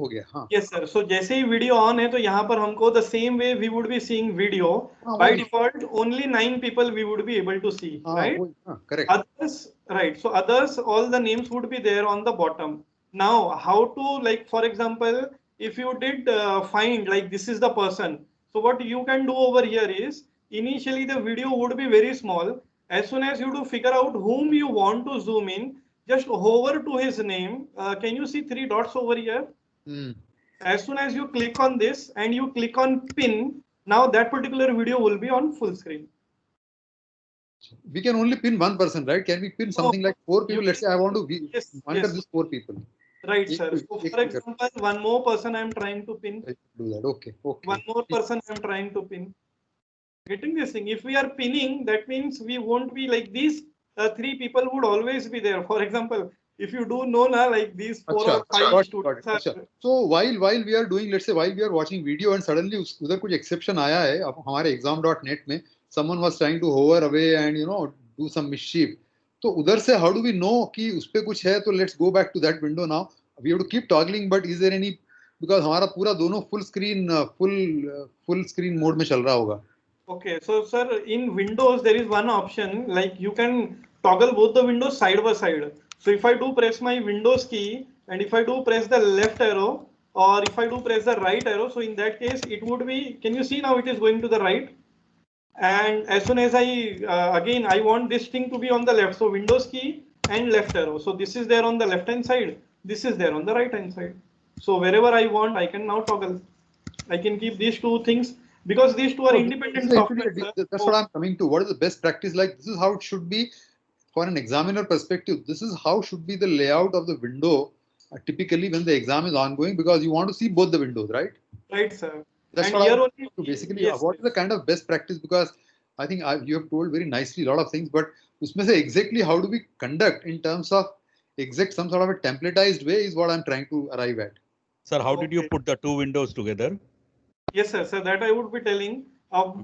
गया हाँ. Yes sir. So जैसे ही video on है तो यहाँ पर हमको the same way we would be seeing video. By default only 9 people we would be able to see, right? Correct. Others, right? So others, all the names would be there on the bottom. Now how to, like, for example, if you did find like this is the person, so what you can do over here is, initially the video would be very small. As soon as you do figure out whom you want to zoom in, just hover to his name. Can you see 3 dots over here? As soon as you click on this and you click on pin, now that particular video will be on full screen. We can only pin one person, right? Can we pin something like 4 people? Let's say I want to monitor these 4 people. Right, sir. So for example, one more person I am trying to pin. Do that. Okay. One more person I am trying to pin. Getting this thing. If we are pinning, that means we won't be like these 3 people would always be there. For example, if you do know now, like these 4 or 5 students are. So while we are doing, let's say while we are watching video and suddenly उधर कुछ exception आया है, अब हमारे exam.net में someone was trying to hover away and do some mischief. तो उधर से how do we know कि उस पे कुछ है? तो let's go back to that window now. We have to keep toggling, but is there any, because हमारा पूरा दोनों full screen mode में चल रहा होगा. Okay, so sir, in Windows there is one option, like you can toggle both the windows side by side. So if I do press my Windows key and if I do press the left arrow, or if I do press the right arrow, so in that case it would be, can you see now it is going to the right? And as soon as I again I want this thing to be on the left, so Windows key and left arrow. So this is there on the left hand side, this is there on the right hand side. So wherever I want, I can now toggle. I can keep these 2 things, because these 2 are independent software. That's what I'm coming to. What is the best practice? Like, this is how it should be for an examiner perspective. This is how should be the layout of the window typically when the exam is ongoing, because you want to see both the windows, right? Right, sir. That's and what here only, basically, what is the kind of best practice? Because I think you have told very nicely a lot of things, but usme se exactly how do we conduct in terms of exact some sort of a templatized way is what I'm trying to arrive at. Sir, how did you Okay. put the two windows together? Yes, sir. So that I would be telling.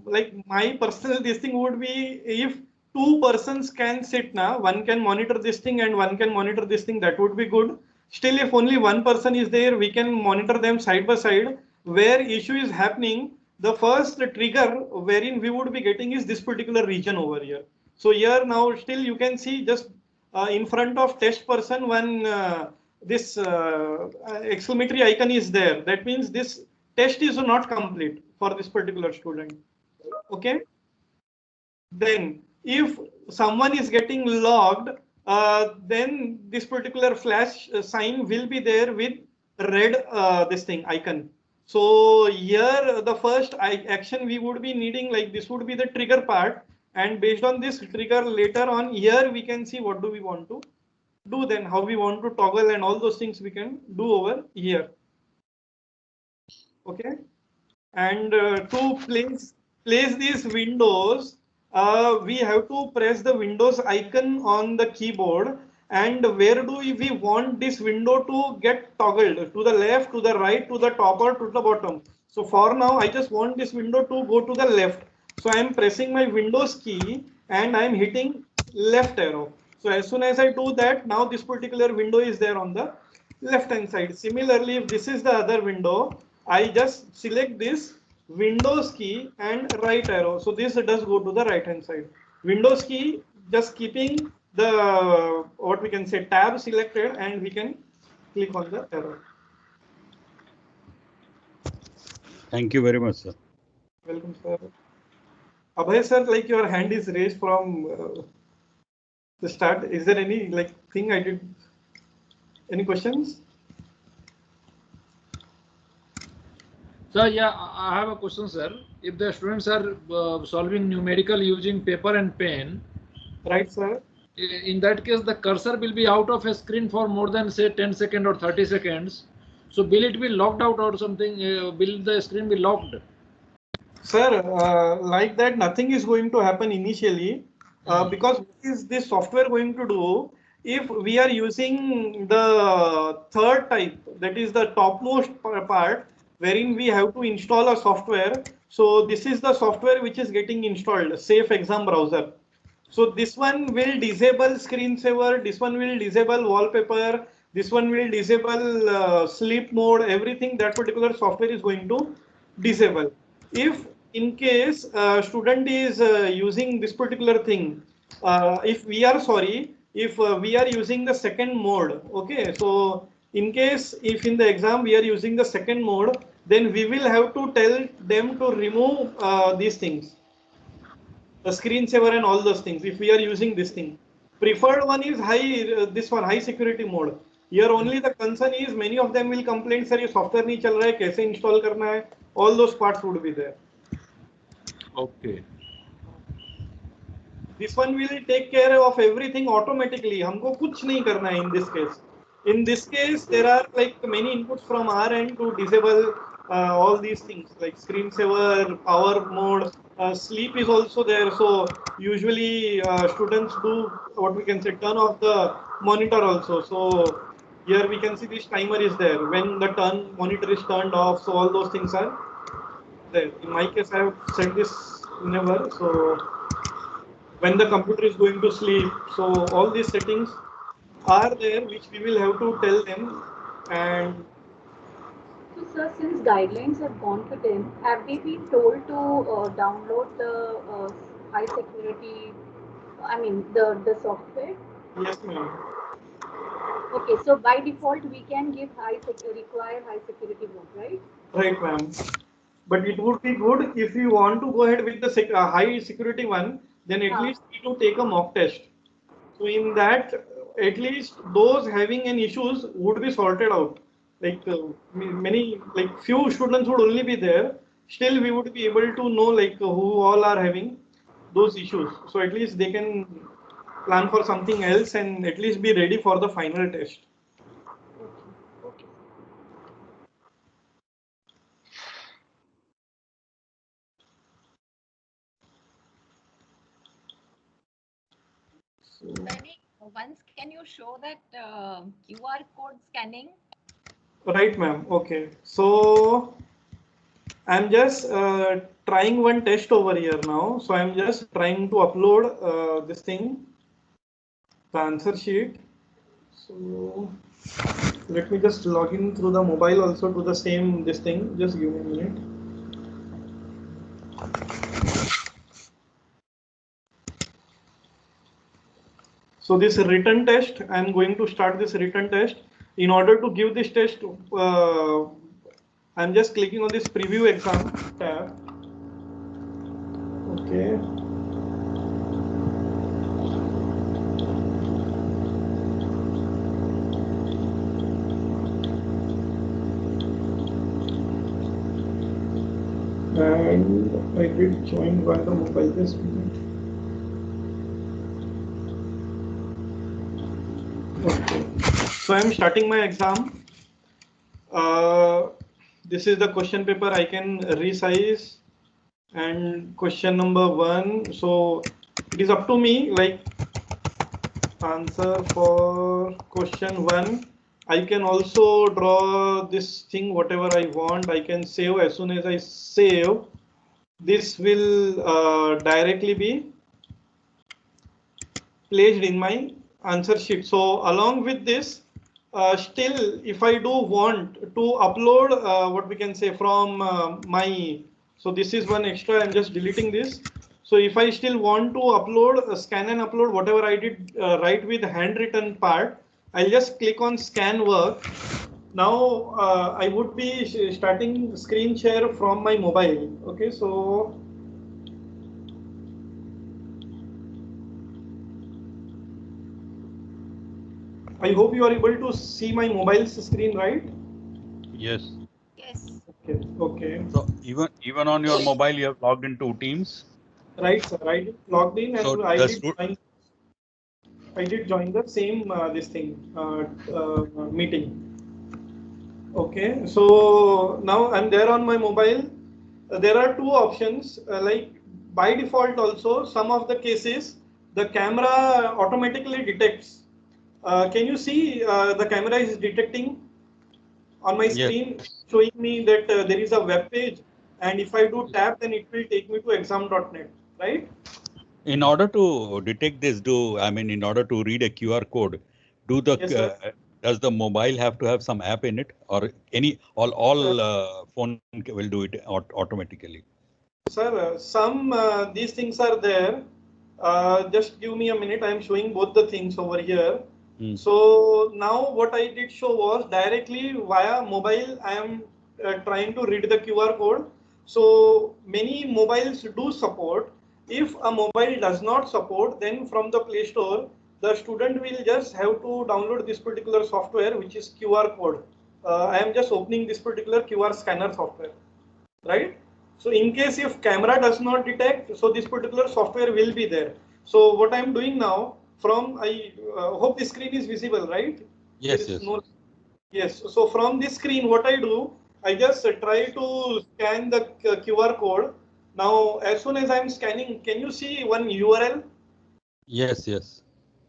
Like my personal this thing would be if two persons can sit now, one can monitor this thing and one can monitor this thing. That would be good. Still, if only one person is there, we can monitor them side by side. Where issue is happening, the first trigger wherein we would be getting is this particular region over here. So here now still you can see just in front of test person one this exclamatory icon is there. That means this test is not complete for this particular student. Okay. Then if someone is getting logged, then this particular flash sign will be there with red this thing icon. So here the first action we would be needing, like this would be the trigger part, and based on this trigger later on here we can see what do we want to do, then how we want to toggle and all those things we can do over here. Okay. And to place these windows, we have to press the Windows icon on the keyboard. And where do we want this window to get toggled? To the left, to the right, to the top, or to the bottom? So for now, I just want this window to go to the left. So I am pressing my Windows key and I am hitting left arrow. So as soon as I do that, now this particular window is there on the left hand side. Similarly, if this is the other window, I just select this Windows key and right arrow. So this does go to the right hand side. Windows key, just keeping the what we can say tab selected, and we can click on the arrow. Thank you very much, sir. Welcome, sir. Abhay sir, like your hand is raised from the start. Is there any like thing I did? Any questions? So yeah, I have a question, sir. If the students are solving numerical using paper and pen, Right, sir. in that case, the cursor will be out of a screen for more than say 10 seconds or 30 seconds. So will it be locked out or something? Will the screen be locked? Sir, like that, nothing is going to happen initially because what is this software going to do? If we are using the third type, that is the topmost part, wherein we have to install a software. So this is the software which is getting installed, Safe Exam Browser. So this one will disable screensaver, this one will disable wallpaper, this one will disable sleep mode, everything that particular software is going to disable. If in case student is using this particular thing, if we are sorry, if we are using the second mode, okay, so in case if in the exam we are using the second mode, then we will have to tell them to remove these things, the screensaver and all those things. If we are using this thing, preferred one is high, this one high security mode. Here only the concern is many of them will complain, sir, ये software नहीं चल रहा है, कैसे install करना है? All those parts would be there. Okay. This one will take care of everything automatically. हमको कुछ नहीं करना है in this case. In this case, there are like many inputs from our end to disable all these things like screensaver, power mode, sleep is also there. So usually students do what we can say turn off the monitor also. So here we can see this timer is there when the monitor is turned off. So all those things are there. In my case, I have set this never. So when the computer is going to sleep, so all these settings are there which we will have to tell them. And So, sir, since guidelines have gone to them, have they been told to download the high security, I mean, the software? yes, ma'am. Okay, so by default, we can give require high security mode, right? Right, ma'am. But it would be good if you want to go ahead with the high security one, then at least need to take a mock test. So in that, at least those having any issues would be sorted out. Like many, like few students would only be there. Still, we would be able to know like who all are having those issues. So at least they can plan for something else and at least be ready for the final test. Okay. मैंने once can you show that QR code scanning? Right, ma'am. Okay. So I'm just trying one test over here now. So I'm just trying to upload this thing, the answer sheet. So let me just log in through the mobile also to the same this thing. Just give me a minute. So this written test, I'm going to start this written test. In order to give this test, I'm just clicking on this preview exam tab. Okay. And I did join via the mobile this minute. Okay. So I'm starting my exam. This is the question paper. I can resize. And question number 1. So it is up to me, like answer for question 1. I can also draw this thing whatever I want. I can save. As soon as I save, this will directly be placed in my answer sheet. So along with this, still if I do want to upload what we can say from my, so this is one extra, I'm just deleting this. So if I still want to upload, scan and upload whatever I did write with handwritten part, I'll just click on scan work. Now I would be starting screen share from my mobile. Okay, so I hope you are able to see my mobile screen, right? Yes. Yes. Okay. Okay. So even on your mobile, you have logged into Teams. Right, sir. I did logged in and So I did join the same this thing meeting. Okay. So now I'm there on my mobile. There are two options. Like by default, also some of the cases the camera automatically detects. Can you see the camera is detecting on my screen, showing me that there is a web page, and if I do tap, then it will take me to exam.net, right? In order to detect this, in order to read a QR code, Yes, does the mobile have to have some app in it, or all phone will do it automatically? Sir, some these things are there. Just give me a minute. I am showing both the things over here. So now what I did show was directly via mobile. I am trying to read the QR code. So many mobiles do support. If a mobile does not support, then from the Play Store, the student will just have to download this particular software, which is QR code. I am just opening this particular QR scanner software, right? So in case if camera does not detect, so this particular software will be there. So what I'm doing now, I hope the screen is visible, right? Yes, yes. Yes. So from this screen, what I do, I just try to scan the QR code. Now, as soon as I'm scanning, can you see one URL? Yes, yes.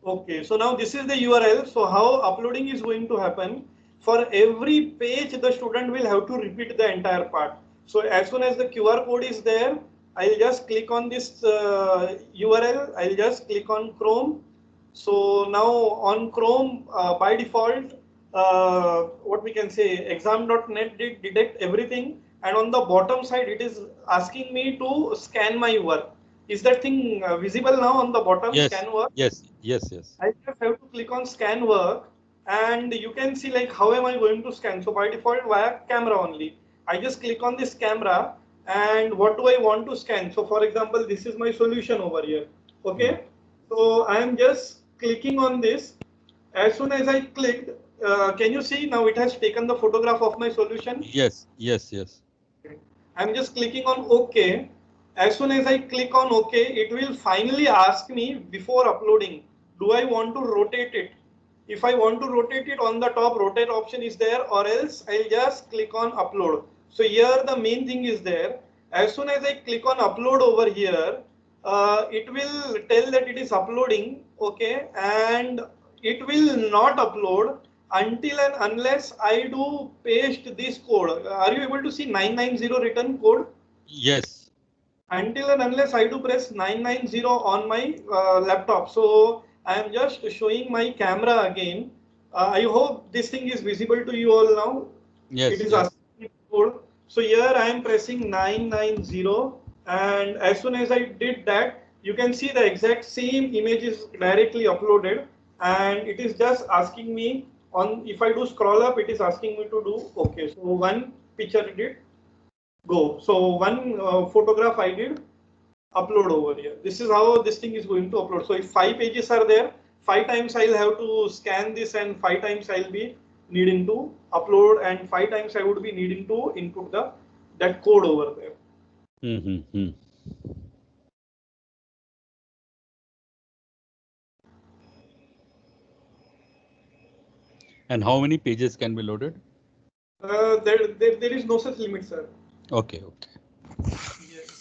Okay. So now this is the URL. So how uploading is going to happen? For every page, the student will have to repeat the entire part. So as soon as the QR code is there, I'll just click on this URL. I'll just click on Chrome. So now on Chrome, by default, what we can say, exam.net did detect everything. And on the bottom side, it is asking me to scan my work. Is that thing visible now on the bottom? Yes, scan work? yes. I just have to click on scan work, and you can see like how am I going to scan. So by default via camera only. I just click on this camera, and what do I want to scan? So for example, this is my solution over here. Okay. So I am just clicking on this. As soon as I clicked, can you see now it has taken the photograph of my solution? Yes, yes, yes. I'm just clicking on OK. As soon as I click on OK, it will finally ask me before uploading, do I want to rotate it? If I want to rotate it, on the top rotate option is there, or else I'll just click on upload. So here the main thing is there. As soon as I click on upload over here, it will tell that it is uploading, okay, and it will not upload until and unless I do paste this code. Are you able to see 990 written code? Yes. Until and unless I do press 990 on my laptop. So I am just showing my camera again. I hope this thing is visible to you all now. Yes. It is Yes. asking code. So here I am pressing 990, and as soon as I did that, you can see the exact same image is directly uploaded, and it is just asking me on, if I do scroll up, it is asking me to do okay. So one picture did go. So one photograph I did upload over here. This is how this thing is going to upload. So if 5 pages are there, 5 times I'll have to scan this, and 5 times I'll be needing to upload, and 5 times I would be needing to input that code over there. Mm-hmm. And how many pages can be loaded? There is no such limit, sir. Okay. Yes.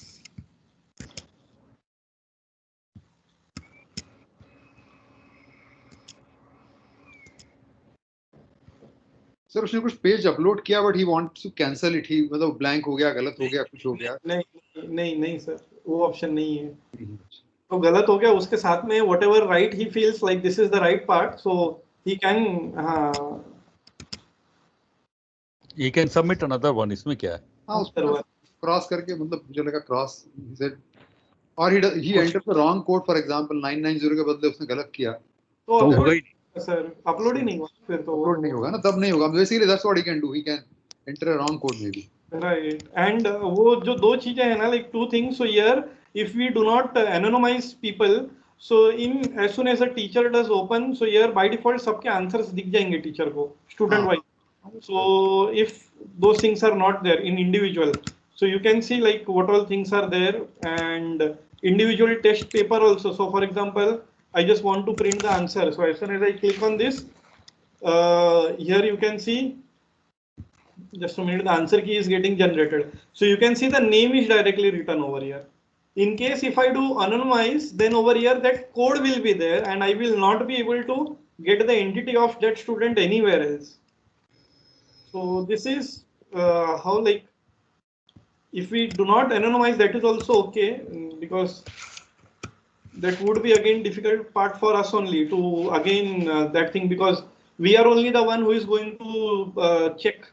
Sir उसने कुछ page upload किया but he wants to cancel it, he मतलब blank हो गया, गलत हो गया, कुछ हो गया. नहीं सर, वो ऑप्शन नहीं है. तो गलत हो गया, उसके साथ में whatever right he feels like this is the right part, so he can He can submit another one. इसमें क्या है? हाँ, उसको क्रॉस करके, मतलब मुझे लगा क्रॉस सेड, और he entered the wrong code, for example 990 के बदले उसने गलत किया, तो होगा ही नहीं सर, अपलोड ही नहीं हुआ, फिर तो अपलोड नहीं होगा ना, तब नहीं होगा. Basically that's what he can do, he can enter a wrong code maybe. Right. And वो जो दो चीजें हैं ना, like two things. So here, if we do not anonymize people, so as soon as a teacher does open, so here by default सबके answers दिख जाएंगे teacher को, student wise. So if those things are not there in individual, so you can see like what all things are there, and individual test paper also. So for example, I just want to print the answer. So as soon as I click on this, here you can see, just a minute, the answer key is getting generated. So you can see the name is directly written over here. In case if I do anonymize, then over here that code will be there, and I will not be able to get the entity of that student anywhere else. So this is how, like, if we do not anonymize, that is also okay, because that would be again difficult part for us only to again that thing, because we are only the one who is going to check.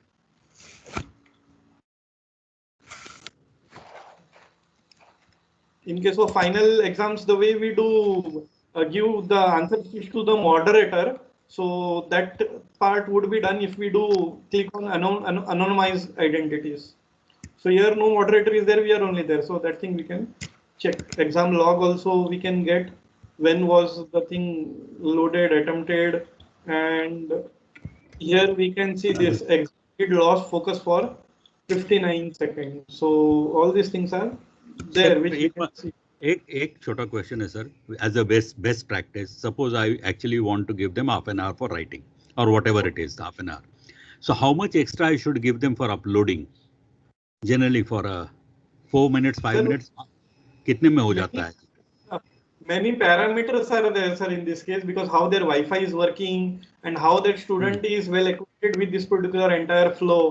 In case of final exams, the way we do give the answer sheets to the moderator, so that part would be done if we do click on anonymize identities. So here no moderator is there, we are only there. So that thing we can check. Exam log also we can get, when was the thing loaded, attempted, and here we can see this exit loss focus for 59 seconds. So all these things are there, which we can see. एक छोटा question है sir, as a best practice, suppose I actually want to give them half an hour for writing और whatever it is, half an hour, so how much extra I should give them for uploading? Generally for 4 minutes 5 minutes कितने में हो जाता है? Many parameters are there, sir, in this case, because how their Wi-Fi is working and how that student is well acquainted with this particular entire flow.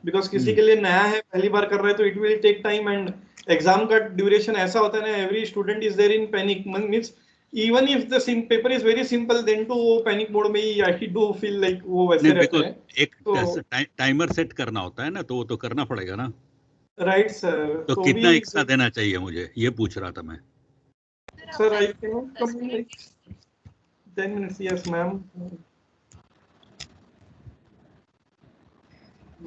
Because किसी के लिए नया है, पहली बार कर रहा है, तो it will take time, and exam का duration ऐसा होता है ना, every student is there in panic. Means even if the paper is very simple, then to वो panic mode में ही I do feel like वो वैसे रहते हैं. एक टाइमर सेट करना होता है ना, तो वो तो करना पड़ेगा ना. Right sir. तो कितना एक्स्ट्रा देना चाहिए मुझे, ये पूछ रहा था मैं. Sir, I cannot come like 10 minutes. Yes, ma'am.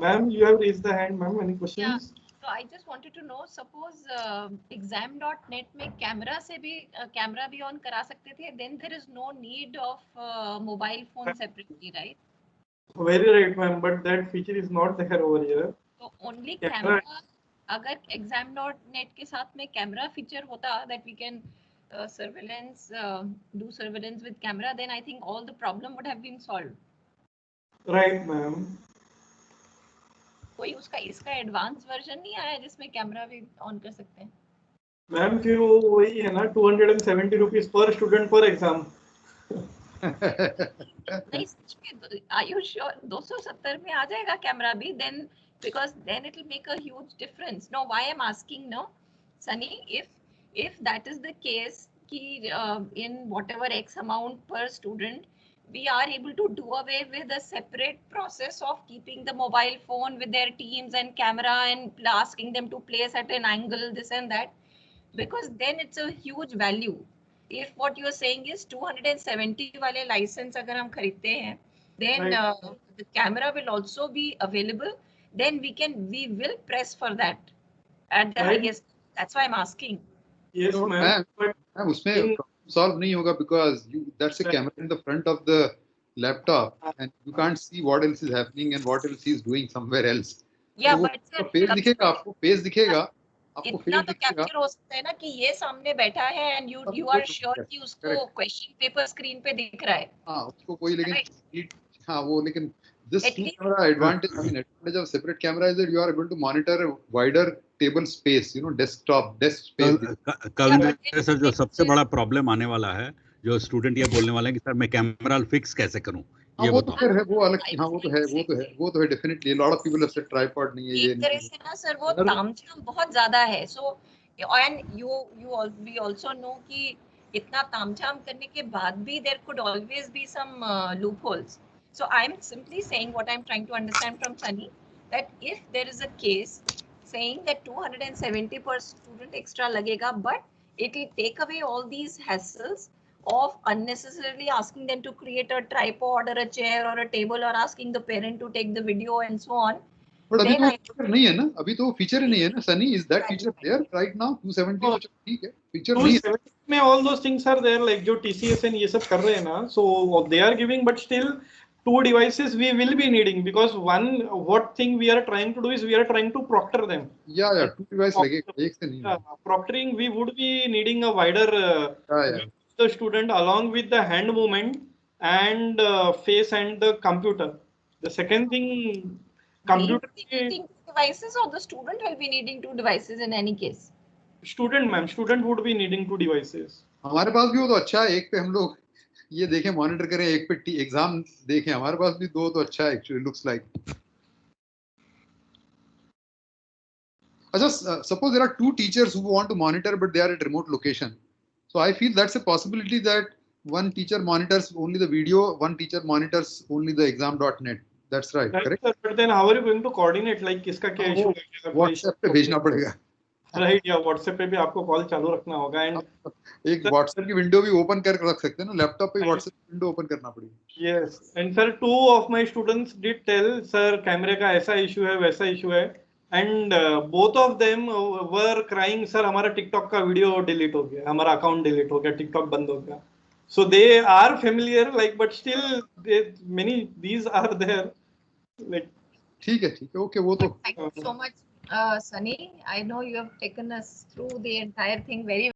Ma'am, you have raised the hand, ma'am. Any questions? Yeah. So I just wanted to know, suppose exam.net में कैमरा से भी कैमरा भी ऑन करा सकते थे, then there is no need of mobile phone separately, right? Very right, ma'am. But that feature is not there over here. So only camera. अगर exam.net के साथ में कैमरा फीचर होता, that we can do surveillance with camera, then I think all the problem would have been solved. Right, ma'am. कोई उसका इसका advance version नहीं आया जिसमें कैमरा भी ऑन कर सकते हैं? मैम फिर वो वही है ना 270 रुपीज पर स्टूडेंट पर एग्जाम. नहीं सच में, आर यू श्योर 270 में आ जाएगा कैमरा भी? Then because then it will make a huge difference. No, why I'm asking, no, Sunny, if that is the case, ki in whatever X amount per student, we are able to do away with a separate process of keeping the mobile phone with their teams and camera and asking them to place at an angle, this and that, because then it's a huge value. If what you are saying is 270 वाले license अगर हम खरीदते हैं, then Right. the camera will also be available. Then we will press for that at the Right. highest. That's why I'm asking. Yes, ma'am. But ma'am उसमें in- solve नहीं होगा because that's a Right. camera in the front of the laptop and you can't see what else is happening and what else he is doing somewhere else. Yeah, तो but sir, face दिखेगा आपको, face दिखेगा आपको, इतना face तो दिखेगा. Capture हो सकता है ना कि ये सामने बैठा है and you are sure कि उसको क्वेश्चन पेपर स्क्रीन पे दिख रहा है. हाँ उसको कोई लेकिन Right. हाँ वो लेकिन this At least- camera advantage, I mean advantage of separate camera is that you are able to monitor a wider table space, you know, desk space. Kavindra sir, जो सबसे बड़ा प्रॉब्लम आने वाला है, जो स्टूडेंट ये बोलने वाले हैं कि सर मैं कैमरा फिक्स कैसे करूं, ये वो तो बताओ. फिर है, वो अलग, हाँ वो तो है definitely. Lot of people have said tripod नहीं है ये एक तरह से ना सर वो तामझाम बहुत ज्यादा है. So and we also know कि इतना तामझाम करने के बाद भी there could always be some loopholes. So I'm simply saying what I'm trying to understand from Sunny, that if there is a case saying that 270 per student extra lagega, but it will take away all these hassles of unnecessarily asking them to create a tripod or a chair or a table or asking the parent to take the video and so on. But अभी Then तो I- feature नहीं है ना, अभी तो feature ही नहीं है ना. Sunny, is that feature there right now? 270 तो ठीक है, फीचर नहीं है. 270 में all those things are there, like जो TCS and ये सब कर रहे हैं ना, so they are giving, but still two devices we will be needing, because one what thing we are trying to do is we are trying to proctor them. या 2 device लगेगा, एक से नहीं. Proctoring, we would be needing a wider the student along with the hand movement and face and the computer. The second thing, computer we will be needing two devices, or the student will be needing two devices in any case. student ma'am, student would be needing two devices. हमारे पास भी हो तो अच्छा है, एक पे हम लोग ये देखें, मॉनिटर करें, एक पे एग्जाम देखें. हमारे पास भी दो तो अच्छा है एक्चुअली, लुक्स लाइक. अच्छा, suppose there are two teachers who want to monitor but they are at remote location. So I feel that's a possibility that one teacher monitors only the video, one teacher monitors only the exam.net. That's right, correct? Sir, but then how are you going to coordinate, like किसका क्या issue है? WhatsApp पे भेजना पड़ेगा. Right, या WhatsApp पे भी आपको कॉल चालू रखना होगा. And एक WhatsApp की विंडो भी ओपन कर रख सकते हैं ना, लैपटॉप पे WhatsApp विंडो ओपन करना पड़ेगा. yes, and sir, two of my students did tell sir कैमरे का ऐसा issue है, वैसा issue है, and both of them were crying, sir हमारा TikTok का वीडियो डिलीट हो गया, हमारा अकाउंट डिलीट हो गया, TikTok बंद हो गया. So they are familiar, like, but still many these are there, like. ठीक है, ओके, वो तो. Thank you so much, Sunny. I know you have taken us through the entire thing very